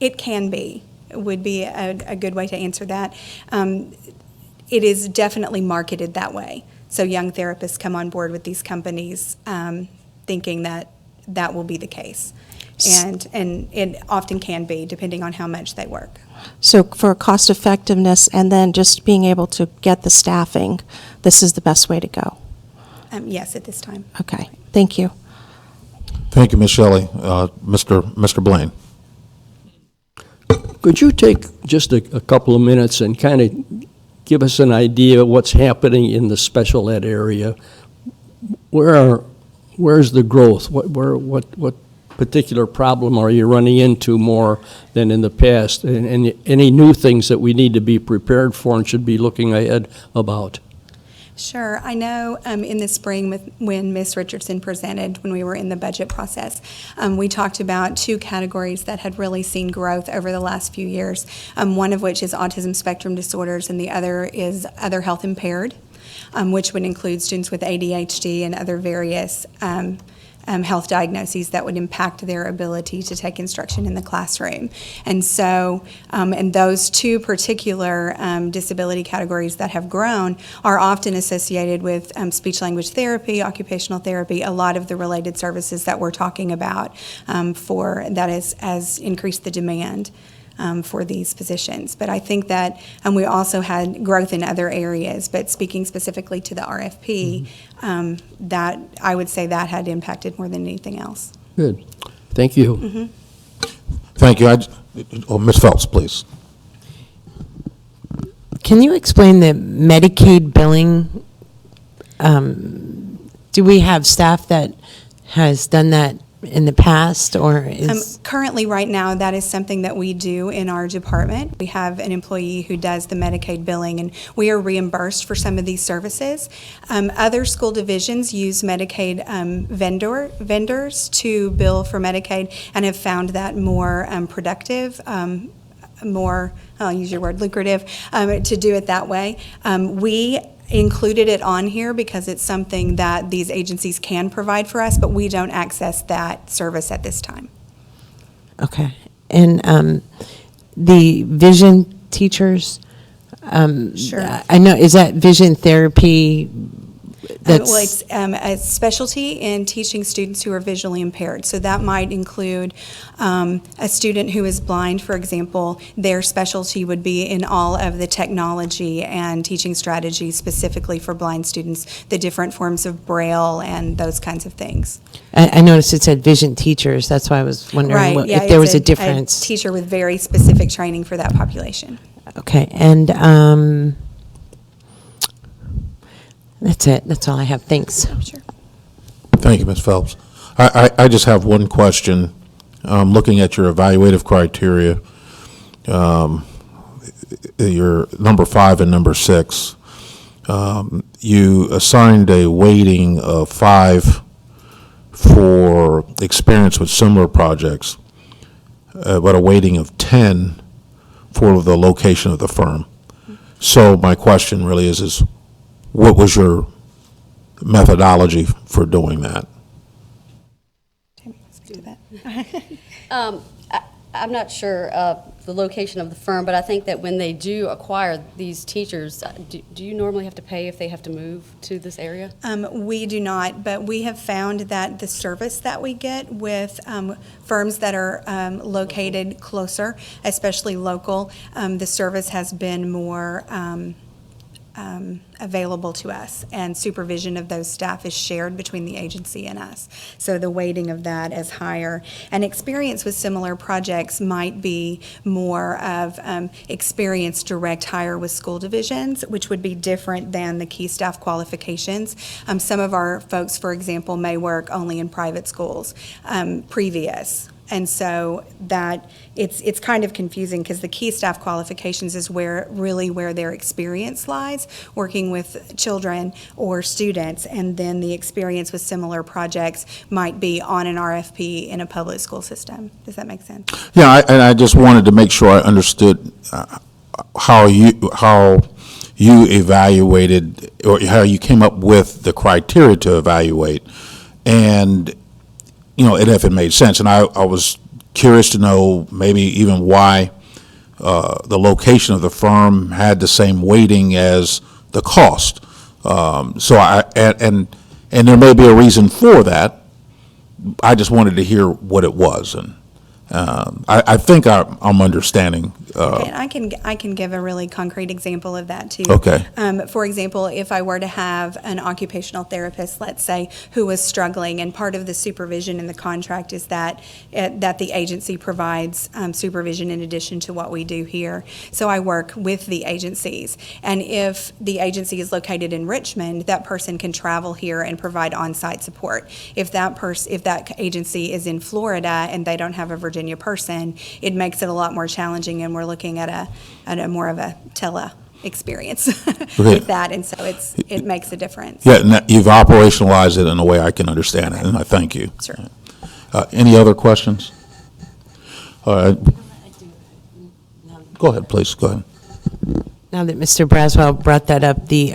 It can be, would be a good way to answer that. It is definitely marketed that way. So young therapists come on board with these companies thinking that that will be the case. And it often can be, depending on how much they work. So for cost effectiveness and then just being able to get the staffing, this is the best way to go? Yes, at this time. Okay, thank you. Thank you, Ms. Shelley. Mr. Blaine. Could you take just a couple of minutes and kind of give us an idea of what's happening in the special ed area? Where's the growth? What particular problem are you running into more than in the past? And any new things that we need to be prepared for and should be looking ahead about? Sure. I know in the spring when Ms. Richardson presented, when we were in the budget process, we talked about two categories that had really seen growth over the last few years, one of which is autism spectrum disorders and the other is other health impaired, which would include students with ADHD and other various health diagnoses that would impact their ability to take instruction in the classroom. And so, and those two particular disability categories that have grown are often associated with speech-language therapy, occupational therapy, a lot of the related services that we're talking about for that has increased the demand for these positions. But I think that we also had growth in other areas, but speaking specifically to the RFP, that I would say that had impacted more than anything else. Good. Thank you. Thank you. Ms. Phelps, please. Can you explain the Medicaid billing? Do we have staff that has done that in the past, or is? Currently, right now, that is something that we do in our department. We have an employee who does the Medicaid billing, and we are reimbursed for some of these services. Other school divisions use Medicaid vendors to bill for Medicaid and have found that more productive, more, I'll use your word, lucrative, to do it that way. We included it on here because it's something that these agencies can provide for us, but we don't access that service at this time. Okay. And the vision teachers, Sure. I know, is that vision therapy? That's, Well, it's a specialty in teaching students who are visually impaired. So that might include a student who is blind, for example. Their specialty would be in all of the technology and teaching strategies specifically for blind students, the different forms of Braille and those kinds of things. I noticed it said vision teachers. That's why I was wondering if there was a difference. A teacher with very specific training for that population. Okay. And that's it. That's all I have. Thanks. Sure. Thank you, Ms. Phelps. I just have one question. Looking at your evaluative criteria, your number 5 and number 6, you assigned a weighting of 5 for experience with similar projects, but a weighting of 10 for the location of the firm. So my question really is what was your methodology for doing that? I'm not sure of the location of the firm, but I think that when they do acquire these teachers, do you normally have to pay if they have to move to this area? We do not, but we have found that the service that we get with firms that are located closer, especially local, the service has been more available to us, and supervision of those staff is shared between the agency and us. So the weighting of that is higher. And experience with similar projects might be more of experience direct hire with school divisions, which would be different than the key staff qualifications. Some of our folks, for example, may work only in private schools previous. And so that it's kind of confusing because the key staff qualifications is where their experience lies, working with children or students, and then the experience with similar projects might be on an RFP in a public school system. Does that make sense? Yeah, and I just wanted to make sure I understood how you evaluated, or how you came up with the criteria to evaluate, and and if it made sense. And I was curious to know maybe even why the location of the firm had the same weighting as the cost. And there may be a reason for that. I just wanted to hear what it was, and I think I'm understanding. Okay, and I can give a really concrete example of that too. Okay. For example, if I were to have an occupational therapist, let's say, who was struggling, and part of the supervision in the contract is that the agency provides supervision in addition to what we do here. So I work with the agencies, and if the agency is located in Richmond, that person can travel here and provide on-site support. If that agency is in Florida and they don't have a Virginia person, it makes it a lot more challenging, and we're looking at a more of a tele experience with that, and so it makes a difference. Yeah, and you've operationalized it in a way I can understand it, and I thank you. Sure. Any other questions? All right. Go ahead, please. Go ahead. Now that Mr. Braswell brought that up, the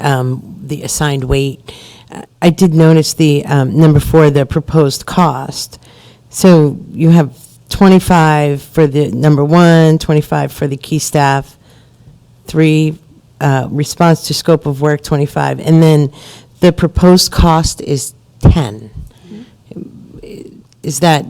assigned weight, I did notice the number 4, the proposed cost. So you have 25 for the number 1, 25 for the key staff, 3 response to scope of work, 25, and then the proposed cost is 10. Is that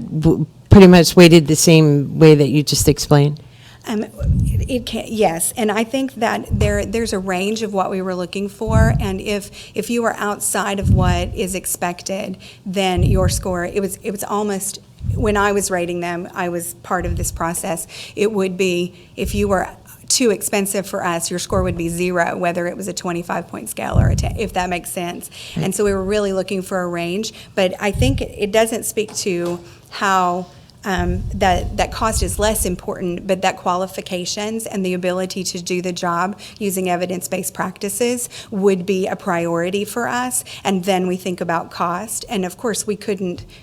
pretty much weighted the same way that you just explained? It can, yes, and I think that there's a range of what we were looking for, and if you are outside of what is expected, then your score, it was almost, when I was rating them, I was part of this process, it would be, if you were too expensive for us, your score would be 0, whether it was a 25-point scale or a 10, if that makes sense. And so we were really looking for a range, but I think it doesn't speak to how that cost is less important, but that qualifications and the ability to do the job using evidence-based practices would be a priority for us. And then we think about cost. And of course, we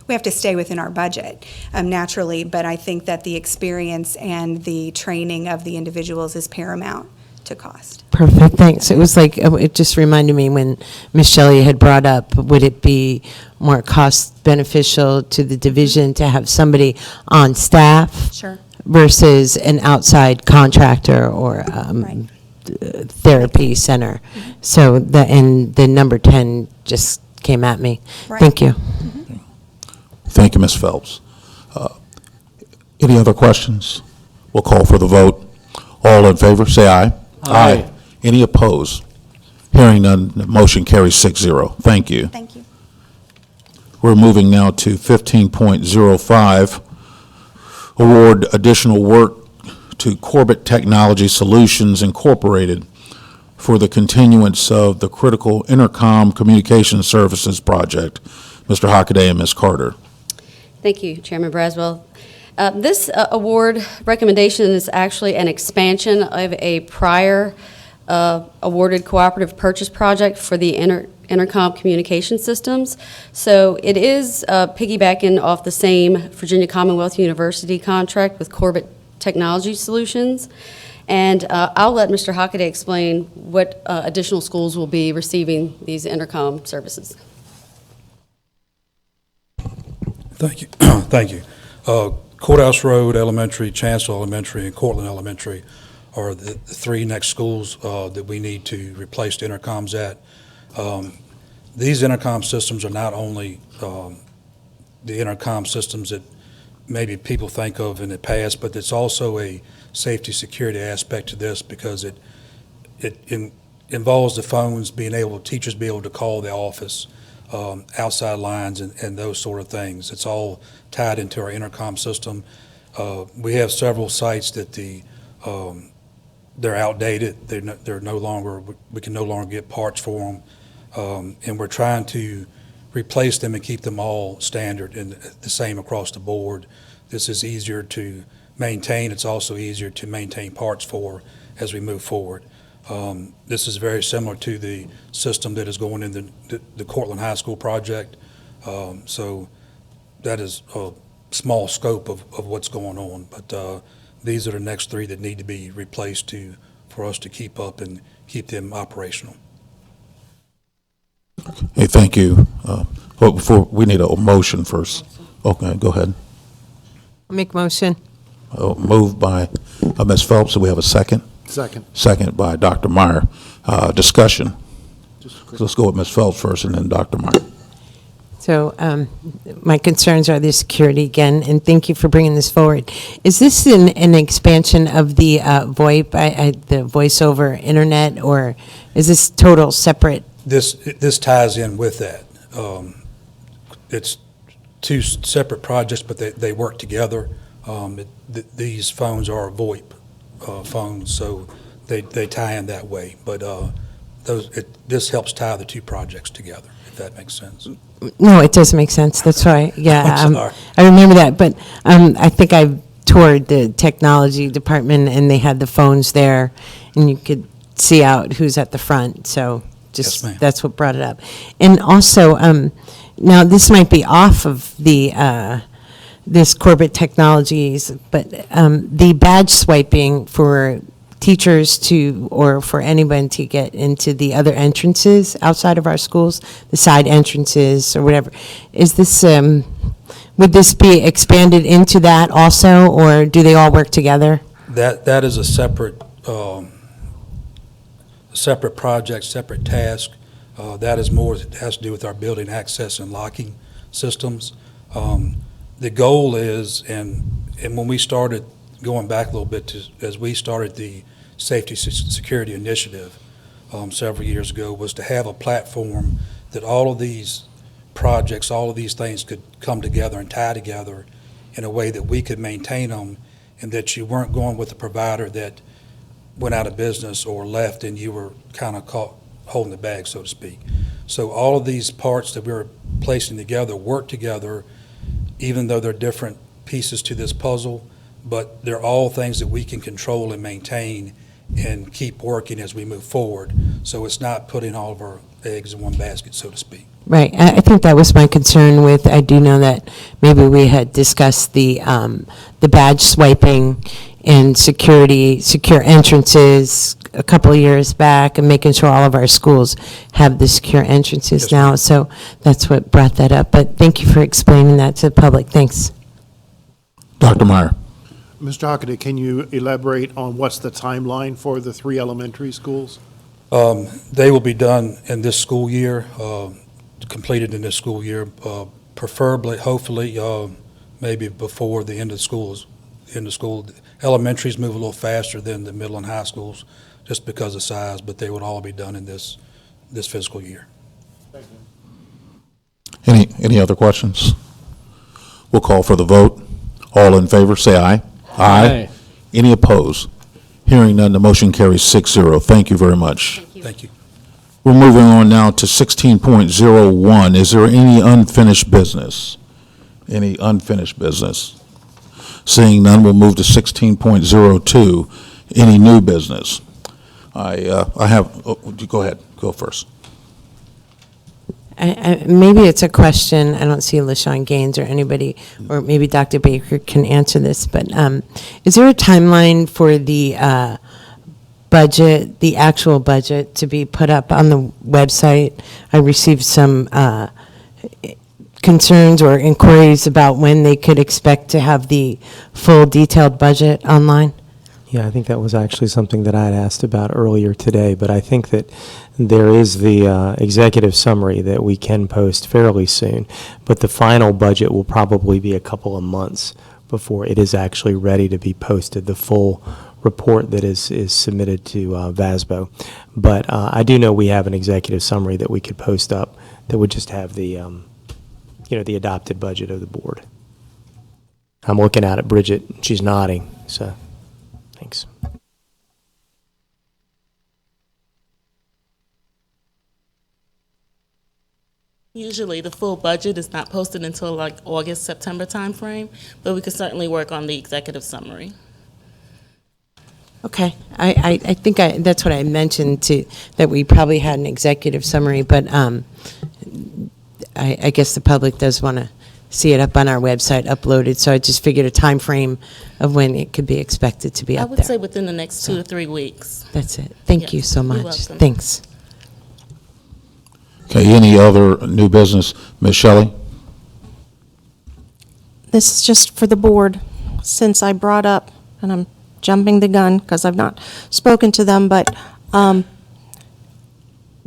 have to stay within our budget naturally, but I think that the experience and the training of the individuals is paramount to cost. Perfect, thanks. It was like, it just reminded me when Ms. Shelley had brought up, would it be more cost beneficial to the division to have somebody on staff? Sure. Versus an outside contractor or Right. therapy center? So the number 10 just came at me. Right. Thank you. Thank you, Ms. Phelps. Any other questions? We'll call for the vote. All in favor, say aye. Aye. Any opposed? Hearing none, the motion carries 6-0. Thank you. Thank you. We're moving now to 15.05, award additional work to Corbett Technology Solutions Incorporated for the continuance of the critical Intercom communication services project. Mr. Hockaday and Ms. Carter. Thank you, Chairman Braswell. This award recommendation is actually an expansion of a prior awarded cooperative purchase project for the Intercom communication systems. So it is piggybacking off the same Virginia Commonwealth University contract with Corbett Technology Solutions. And I'll let Mr. Hockaday explain what additional schools will be receiving these Intercom services. Thank you. Thank you. Courthouse Road Elementary, Chancellor Elementary, and Cortland Elementary are the 3 next schools that we need to replace the intercoms at. These intercom systems are not only the intercom systems that maybe people think of in the past, but it's also a safety security aspect to this because it involves the phones teachers be able to call the office, outside lines and those sort of things. It's all tied into our intercom system. We have several sites that they're outdated. They're no longer, we can no longer get parts for them. And we're trying to replace them and keep them all standard and the same across the board. This is easier to maintain. It's also easier to maintain parts for as we move forward. This is very similar to the system that is going in the Cortland High School project. So that is a small scope of what's going on. But these are the next 3 that need to be replaced for us to keep up and keep them operational. Hey, thank you. Well, before, we need a motion first. Okay, go ahead. I'll make motion. Moved by Ms. Phelps. Do we have a second? Second. Second by Dr. Meyer. Discussion. So let's go with Ms. Phelps first and then Dr. Meyer. So my concerns are the security again, and thank you for bringing this forward. Is this an expansion of the VoIP, the voice over internet, or is this total separate? This ties in with that. It's two separate projects, but they work together. These phones are VoIP phones, so they tie in that way. But this helps tie the two projects together, if that makes sense. No, it does make sense. That's why, yeah. I'm sorry. I remember that, but I think I toured the technology department, and they had the phones there, and you could see out who's at the front. So Yes, ma'am. that's what brought it up. And also, now this might be off of the this Corbett Technologies, but the badge swiping for teachers or for anyone to get into the other entrances outside of our schools, the side entrances or whatever, is this, would this be expanded into that also, or do they all work together? That is a separate project, separate task. That is more, it has to do with our building access and locking systems. The goal is, and when we started, going back a little bit, as we started the Safety Security Initiative several years ago, was to have a platform that all of these projects, all of these things could come together and tie together in a way that we could maintain them, and that you weren't going with a provider that went out of business or left and you were kind of caught holding the bag, so to speak. So all of these parts that we're placing together work together, even though they're different pieces to this puzzle, but they're all things that we can control and maintain and keep working as we move forward. So it's not putting all of our eggs in one basket, so to speak. Right. I think that was my concern with, I do know that maybe we had discussed the badge swiping and secure entrances a couple of years back, and making sure all of our schools have the secure entrances Yes, now. ma'am. So that's what brought that up. But thank you for explaining that to the public. Thanks. Dr. Meyer. Mr. Hockaday, can you elaborate on what's the timeline for the 3 elementary schools? They will be done in this school year, completed in this school year, preferably, hopefully, maybe before the end of school. Elementaries move a little faster than the middle and high schools just because of size, but they would all be done in this fiscal year. Any other questions? We'll call for the vote. All in favor, say aye. Aye. Any opposed? Hearing none, the motion carries 6-0. Thank you very much. Thank you. We're moving on now to 16.01. Is there any unfinished business? Any unfinished business? Seeing none, we'll move to 16.02. Any new business? I have, go ahead, go first. Maybe it's a question, I don't see LaShawn Gaines or anybody, or maybe Dr. Baker can answer this, but is there a timeline for the budget, the actual budget, to be put up on the website? I received some concerns or inquiries about when they could expect to have the full detailed budget online. Yeah, I think that was actually something that I had asked about earlier today, but I think that there is the executive summary that we can post fairly soon, but the final budget will probably be a couple of months before it is actually ready to be posted, the full report that is submitted to VASBO. But I do know we have an executive summary that we could post up that would just have the, the adopted budget of the board. I'm looking at it, Bridget, she's nodding, so. Thanks. Usually the full budget is not posted until like August, September timeframe, but we could certainly work on the executive summary. Okay, I think that's what I mentioned that we probably had an executive summary, but I guess the public does want to see it up on our website uploaded, so I just figured a time frame of when it could be expected to be up I would there. say within the next 2 to 3 weeks. That's it. Thank you Yes, so you're much. welcome. Thanks. Okay, any other new business? Ms. Shelley? This is just for the board, since I brought up, and I'm jumping the gun because I've not spoken to them, but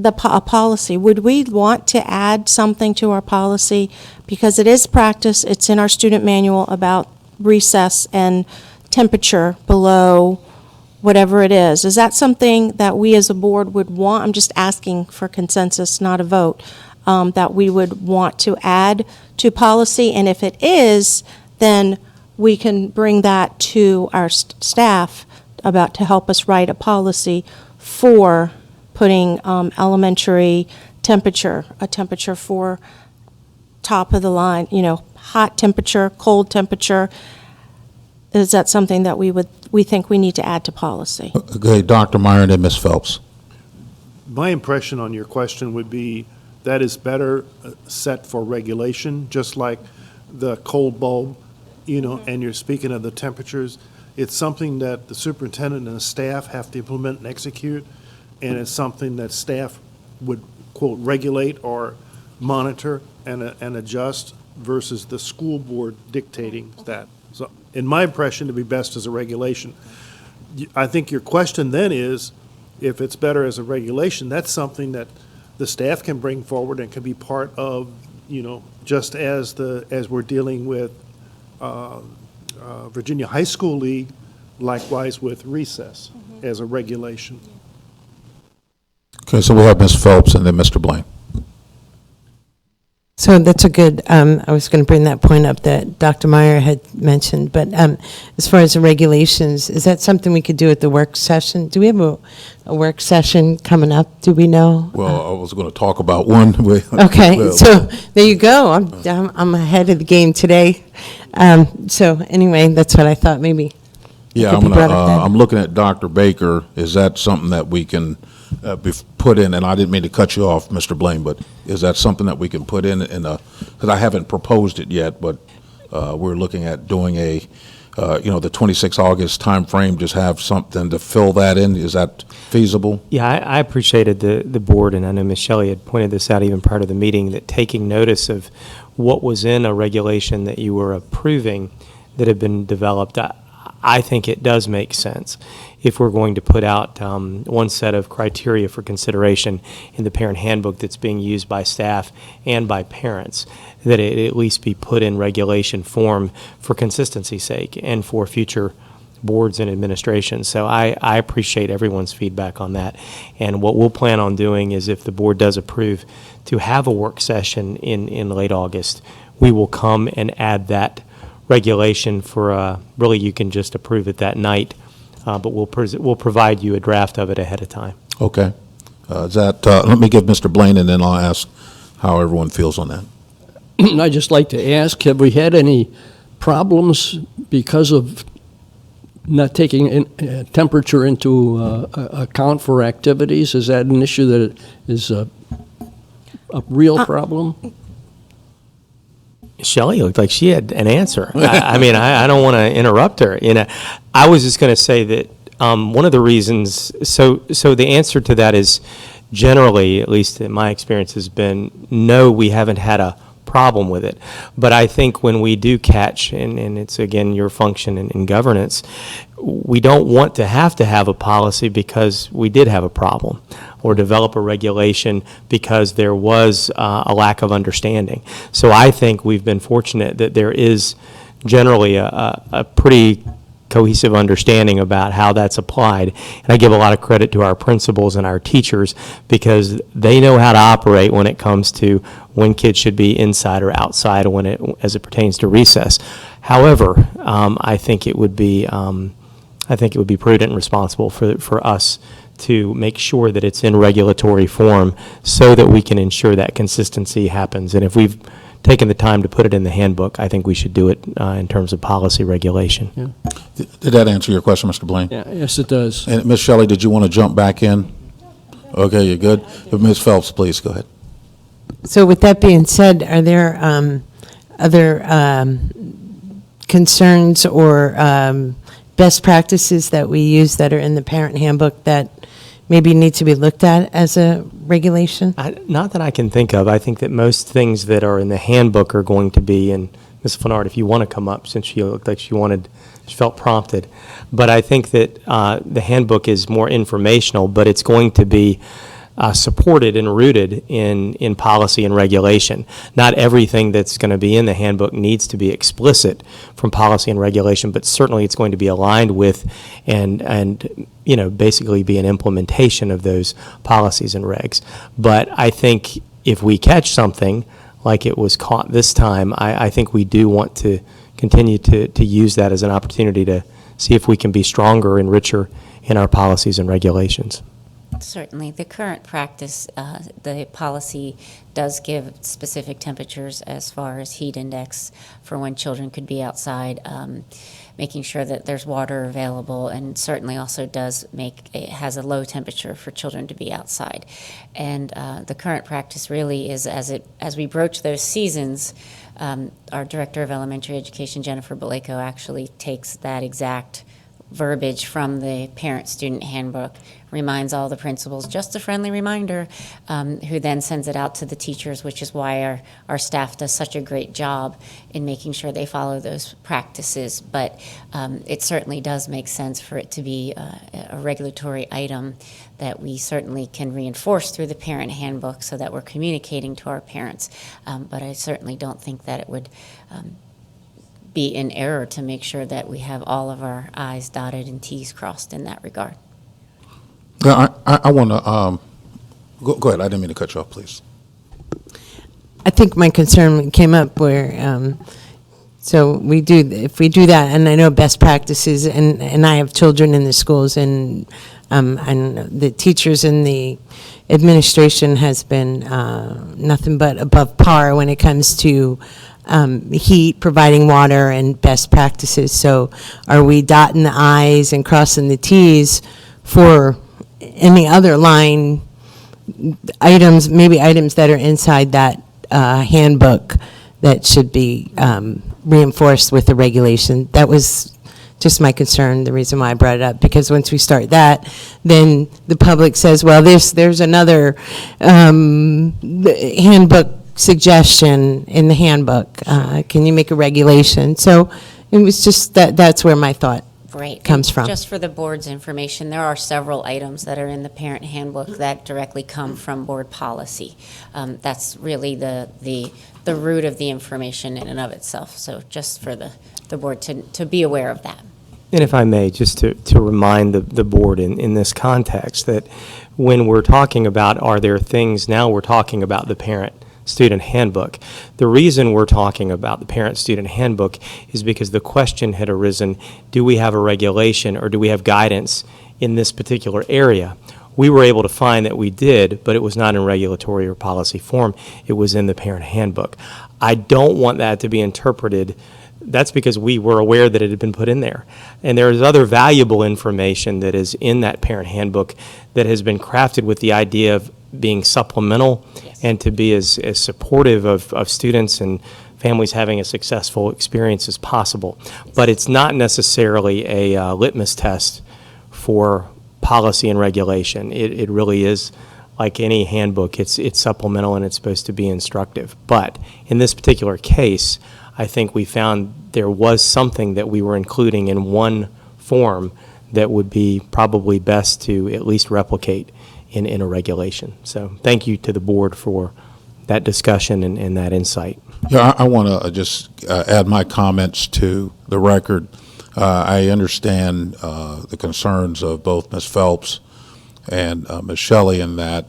a policy, would we want to add something to our policy? Because it is practice, it's in our student manual about recess and temperature below whatever it is. Is that something that we as a board would want? I'm just asking for consensus, not a vote, that we would want to add to policy? And if it is, then we can bring that to our staff about to help us write a policy for putting elementary temperature, a temperature for top of the line, hot temperature, cold temperature. Is that something that we think we need to add to policy? Okay, Dr. Meyer and then Ms. Phelps. My impression on your question would be that is better set for regulation, just like the cold bulb, and you're speaking of the temperatures. It's something that the superintendent and the staff have to implement and execute, and it's something that staff would, quote, regulate or monitor and adjust versus the school board dictating that. So in my impression, it'd be best as a regulation. I think your question then is, if it's better as a regulation, that's something that the staff can bring forward and can be part of, just as we're dealing with Virginia High School League, likewise with recess as a regulation. Okay, so we'll have Ms. Phelps and then Mr. Blaine. So that's a good, I was going to bring that point up that Dr. Meyer had mentioned, but as far as the regulations, is that something we could do at the work session? Do we have a work session coming up? Do we know? Well, I was going to talk about one. Okay, Well, so there you go. I'm ahead of the game today. So anyway, that's what I thought maybe. Yeah, could be brought up then. I'm looking at Dr. Baker. Is that something that we can put in, and I didn't mean to cut you off, Mr. Blaine, but is that something that we can put in because I haven't proposed it yet, but we're looking at doing the 26 August timeframe, just have something to fill that in. Is that feasible? Yeah, I appreciated the board, and I know Ms. Shelley had pointed this out even prior to the meeting, that taking notice of what was in a regulation that you were approving that had been developed, I think it does make sense if we're going to put out one set of criteria for consideration in the parent handbook that's being used by staff and by parents, that it at least be put in regulation form for consistency's sake and for future boards and administrations. So I appreciate everyone's feedback on that. And what we'll plan on doing is, if the board does approve to have a work session in late August, we will come and add that regulation for, really you can just approve it that night, but we'll provide you a draft of it ahead of time. Okay. Let me give Mr. Blaine, and then I'll ask how everyone feels on that. I'd just like to ask, have we had any problems because of not taking temperature into account for activities? Is that an issue that is a real problem? Shelley looked like she had an answer. I don't want to interrupt her. I was just going to say that one of the reasons, so the answer to that is generally, at least in my experience, has been no, we haven't had a problem with it. But I think when we do catch, and it's again your function in governance, we don't want to have a policy because we did have a problem, or develop a regulation because there was a lack of understanding. So I think we've been fortunate that there is generally a pretty cohesive understanding about how that's applied. And I give a lot of credit to our principals and our teachers, because they know how to operate when it comes to when kids should be inside or outside as it pertains to recess. However, I think it would be prudent and responsible for us to make sure that it's in regulatory form so that we can ensure that consistency happens. And if we've taken the time to put it in the handbook, I think we should do it in terms of policy regulation. Yeah. Did that answer your question, Mr. Blaine? Yeah, yes, it does. And Ms. Shelley, did you want to jump back in? Okay, you're good. Ms. Phelps, please, go ahead. So with that being said, are there other concerns or best practices that we use that are in the parent handbook that maybe need to be looked at as a regulation? Not that I can think of. I think that most things that are in the handbook are going to be, and Ms. Flenard, if you want to come up, since she looked like she felt prompted. But I think that the handbook is more informational, but it's going to be supported and rooted in policy and regulation. Not everything that's going to be in the handbook needs to be explicit from policy and regulation, but certainly it's going to be aligned with and basically be an implementation of those policies and regs. But I think if we catch something like it was caught this time, I think we do want to continue to use that as an opportunity to see if we can be stronger and richer in our policies and regulations. Certainly. The current practice, the policy does give specific temperatures as far as heat index for when children could be outside, making sure that there's water available, and certainly also it has a low temperature for children to be outside. And the current practice really is as we broach those seasons, our Director of Elementary Education, Jennifer Baleko, actually takes that exact verbiage from the parent-student handbook, reminds all the principals, just a friendly reminder, who then sends it out to the teachers, which is why our staff does such a great job in making sure they follow those practices. But it certainly does make sense for it to be a regulatory item that we certainly can reinforce through the parent handbook so that we're communicating to our parents. But I certainly don't think that it would be in error to make sure that we have all of our I's dotted and T's crossed in that regard. Yeah, I want to, go ahead, I didn't mean to cut you off, please. I think my concern came up where, so if we do that, and I know best practices, and I have children in the schools, and the teachers and the administration has been nothing but above par when it comes to heat, providing water, and best practices. So are we dotting the I's and crossing the T's for any other line items, maybe items that are inside that handbook that should be reinforced with the regulation? That was just my concern, the reason why I brought it up, because once we start that, then the public says, well, there's another handbook suggestion in the handbook. Can you make a regulation? So it was just that's where my thought comes from. Just for the board's information, there are several items that are in the parent handbook that directly come from board policy. That's really the root of the information in and of itself. So just for the board to be aware of that. And if I may, just to remind the board in this context that when we're talking about are there things, now we're talking about the parent-student handbook. The reason we're talking about the parent-student handbook is because the question had arisen, do we have a regulation or do we have guidance in this particular area? We were able to find that we did, but it was not in regulatory or policy form. It was in the parent handbook. I don't want that to be interpreted. That's because we were aware that it had been put in there. And there is other valuable information that is in that parent handbook that has been crafted with the idea of being supplemental and to be as supportive of students and families having a successful experience as possible. But it's not necessarily a litmus test for policy and regulation. It really is like any handbook. It's supplemental and it's supposed to be instructive. But in this particular case, I think we found there was something that we were including in one form that would be probably best to at least replicate in a regulation. So thank you to the board for that discussion and that insight. Yeah, I want to just add my comments to the record. I understand the concerns of both Ms. Phelps and Ms. Shelley in that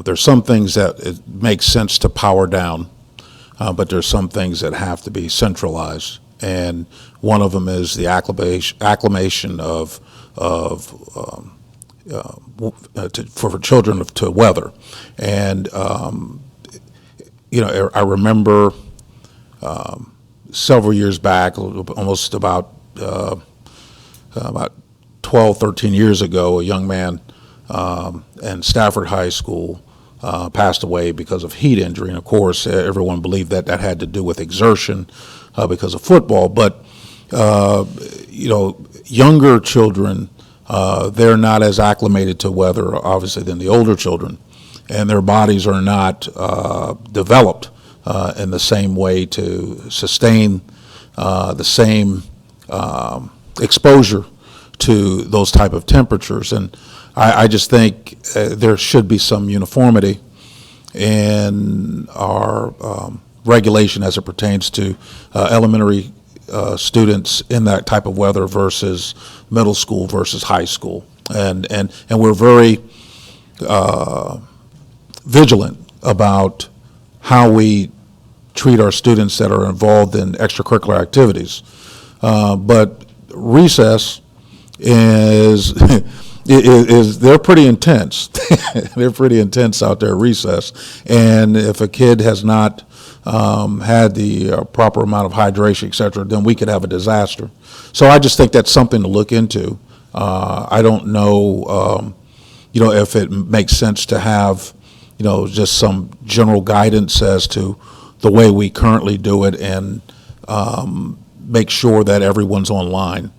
there's some things that it makes sense to power down, but there's some things that have to be centralized. And one of them is the acclimation for children to weather. And, I remember several years back, almost about 12, 13 years ago, a young man in Stafford High School passed away because of heat injury. And of course, everyone believed that had to do with exertion because of football. But, younger children, they're not as acclimated to weather, obviously, than the older children. And their bodies are not developed in the same way to sustain the same exposure to those type of temperatures. And I just think there should be some uniformity in our regulation as it pertains to elementary students in that type of weather versus middle school versus high school. And we're very vigilant about how we treat our students that are involved in extracurricular activities. But recess is they're pretty intense. They're pretty intense out there at recess. And if a kid has not had the proper amount of hydration, et cetera, then we could have a disaster. So I just think that's something to look into. I don't know, if it makes sense to have, just some general guidance as to the way we currently do it, and make sure that everyone's online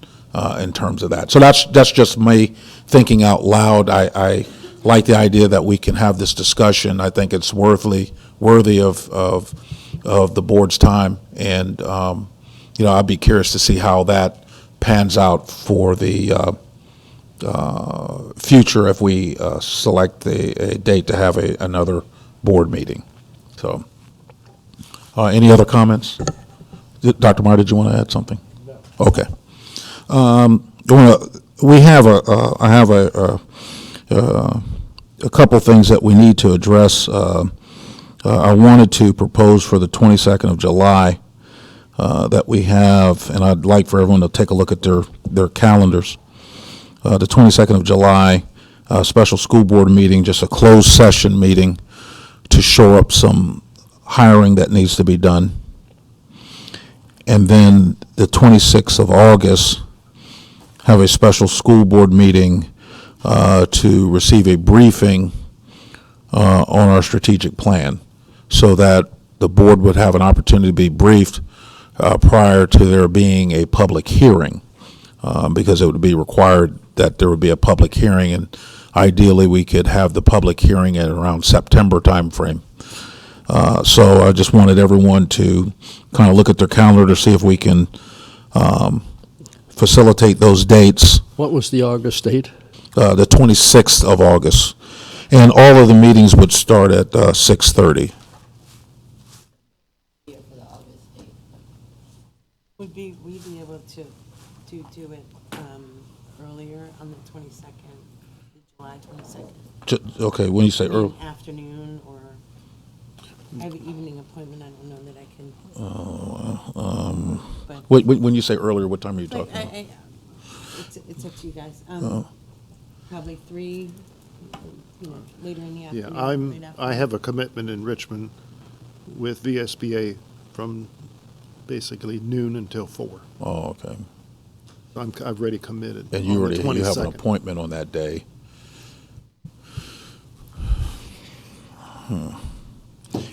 in terms of that. So that's just me thinking out loud. I like the idea that we can have this discussion. I think it's worthy of the board's time, and I'd be curious to see how that pans out for the future if we select a date to have another board meeting. So, any other comments? Dr. Meyer, did you want to add something? No. Okay. I have a couple things that we need to address. I wanted to propose for the 22nd of July that we have, and I'd like for everyone to take a look at their calendars. The 22nd of July, special school board meeting, just a closed session meeting to shore up some hiring that needs to be done. And then the 26th of August, have a special school board meeting to receive a briefing on our strategic plan, so that the board would have an opportunity to be briefed prior to there being a public hearing, because it would be required that there would be a public hearing, and ideally we could have the public hearing at around September timeframe. So I just wanted everyone to kind of look at their calendar to see if we can facilitate those dates. What was the August date? The 26th of August. And all of the meetings would start at 6:30. Would we be able to do it earlier on the 22nd, July 22nd? Okay, when you say early. Afternoon, or I have an evening appointment, I don't know that I can. When you say earlier, what time are you talking about? It's up to you guys. Probably 3, later in the afternoon. Yeah, right after. I have a commitment in Richmond with VSBA from basically noon until 4. Oh, okay. I've already committed. And you on the already have an 22nd. appointment on that day.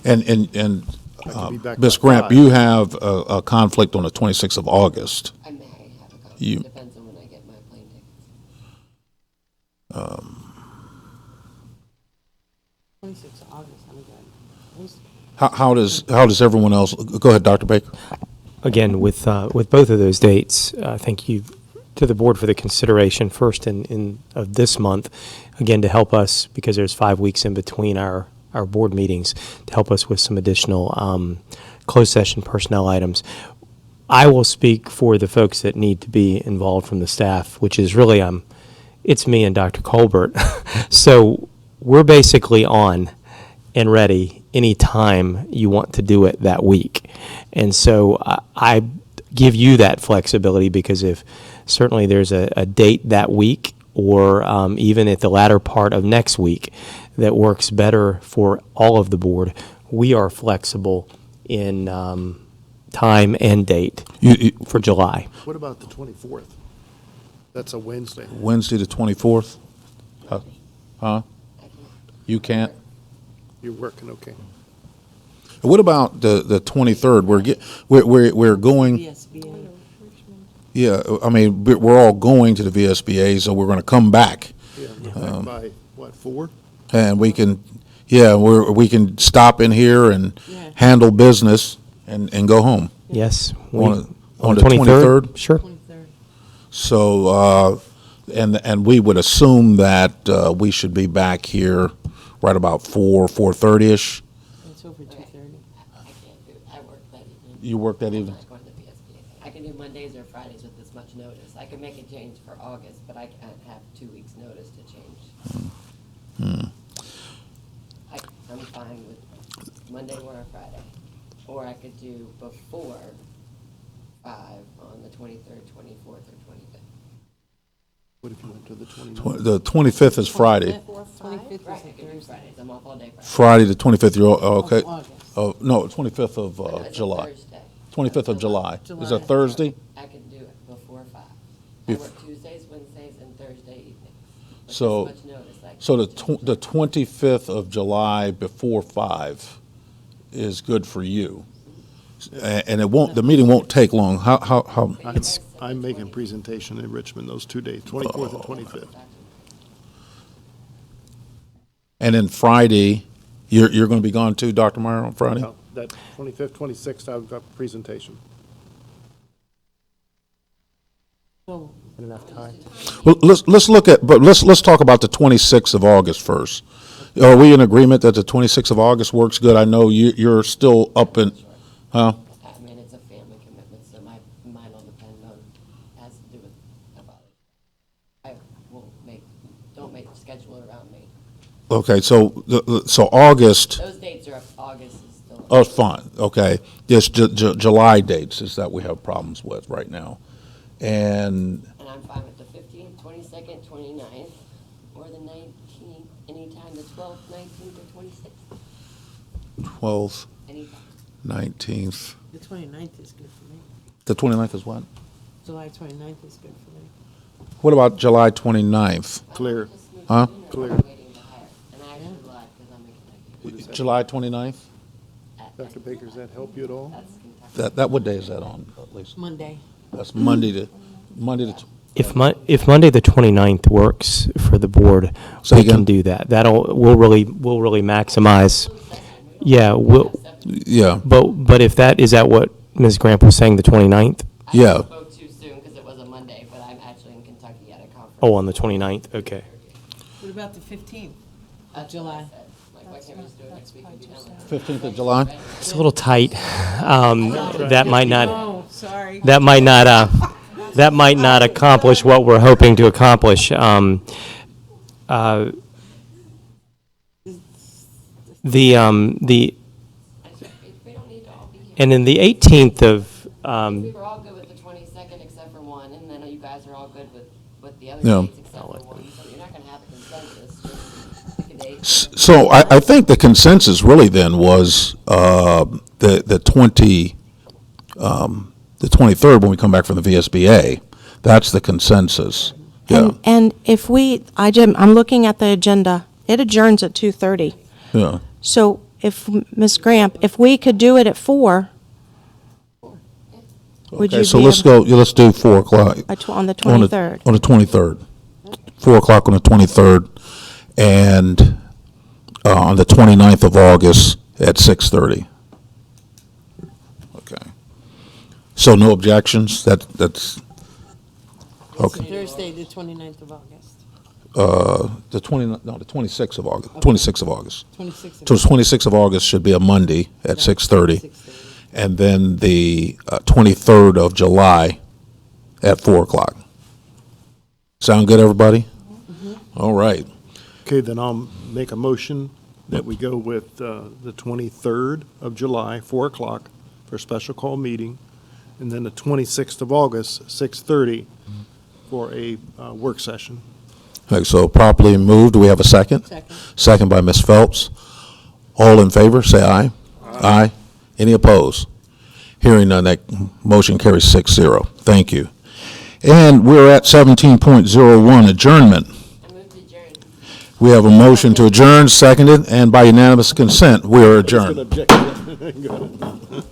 And I can be back Ms. by Grant, 5. you have a conflict on the 26th of August. I may have a conflict. You- Depends on when I get my plane tickets. 26th of August, I'm good. How does everyone else, go ahead, Dr. Baker. Again, with both of those dates, thank you to the board for the consideration first of this month, again, to help us, because there's 5 weeks in between our board meetings, to help us with some additional closed session personnel items. I will speak for the folks that need to be involved from the staff, which is really, it's me and Dr. Colbert. So we're basically on and ready anytime you want to do it that week. And so I give you that flexibility, because if certainly there's a date that week, or even at the latter part of next week, that works better for all of the board, we are flexible in time and date for July. What about the 24th? That's a Wednesday. Wednesday the 24th? Huh? You can't? You're working, okay. What about the 23rd? We're going. VSBA. Yeah, I mean, we're all going to the VSBA, so we're going to come back, Yeah, back by, what, 4? and we can, we can stop in here and Yeah. handle business and go home. Yes. On the 23rd? Sure. 23rd? So And we would assume that we should be back here right about 4:30-ish. It's over 2:30. I can't do it. I work that evening. You work that evening? I'm not going to VSBA. I can do Mondays or Fridays with this much notice. I can make a change for August, but I can't have 2 weeks' notice to change. I'm fine with Monday or a Friday. Or I could do before 5 on the 23rd, 24th, or 25th. What if you went to the 29th? The 25th is Friday. 25th right, I can do Fridays. I'm off all day Friday. Friday, the 25th, okay. August. Oh, no, 25th of No, it's a July. Thursday. 25th of July. Is it Thursday? I can do it before 5. I Bef- work Tuesdays, Wednesdays, and Thursday evening. With So, this much notice, I can so change the 25th of July before 5 is good for you. And it won't, the meeting won't take long. How, I'm making a presentation in Richmond those 2 days, 24th and 25th. and then Friday, you're going to be gone too, Dr. Meyer, on Friday? No, that 25th, 26th, I've got a presentation. Enough time. Well, let's talk about the 26th of August first. Are we in agreement that the 26th of August works good? I know you're still up in, huh? I mean, it's a family commitment, so mine will depend on, has to do with my father. I will don't make the schedule around me. Okay, so, so August, Those dates are up, August is still. oh, fine, okay. Just July dates is that we have problems with right now. And, And I'm fine with the 15th, 22nd, 29th, or the 19th, anytime the 12th, 19th, or 26th, 12th, anytime. 19th, The 29th is good for me. the 29th is what? July 29th is good for me. What about July 29th? Clear. Huh? Clear. Waiting to hire, and I actually lied because I'm making What is that? July 29th? Dr. Baker, does that help you at all? that's Kentucky. That, what day is that on, at least? Monday. That's Monday to, If Monday the 29th works for the board, Say we again? can do that. We'll really maximize. Yeah, yeah, but if is that what Ms. Gramp was saying, the 29th? yeah. I spoke too soon because it was a Monday, but I'm actually in Kentucky at a conference. Oh, on the 29th, okay. What about the 15th That's of what I July? said. Like, why can't we just do it next week and be done with it? 15th of July? It's a little tight. That might not, Oh, sorry. that might not accomplish what we're hoping to accomplish. The, We don't need to all be here. and then the 18th of, We were all good with the 22nd except for one, and then you guys are all good with the other Yeah. dates except for one, so you're not gonna have a consensus, just pick a date. So I think the consensus really then was the 23rd when we come back from the VSBA. That's the consensus. Yeah, And if I'm looking at the agenda, it adjourns at 2:30. yeah. So if, Ms. Gramp, if we could do it at 4, would you Okay, so be let's able- go, let's do 4 o'clock. On the 23rd. On the 23rd. 4 o'clock on the 23rd, and on the 29th of August at 6:30. Okay. So no objections? That's, It's okay. Thursday, the 29th of August. The 26th of August, 26th of August. 26th So of 26th of August should be a Monday at Yeah, 6:30. 6:30. And then the 23rd of July at 4 o'clock. Sound good, everybody? All right. Okay, then I'll make a motion that we go with the 23rd of July, 4 o'clock, for a special call meeting, and then the 26th of August, 6:30, for a work session. Okay, so properly moved. Do we have a second? Second. Second by Ms. Phelps. All in favor, say aye. Aye. Any opposed? Hearing none, that motion carries 6-0. Thank you. And we're at 17.01, adjournment. I moved to adjourn. We have a motion to adjourn, seconded, and by unanimous consent, we are Nobody's adjourned. gonna object to that. Go ahead.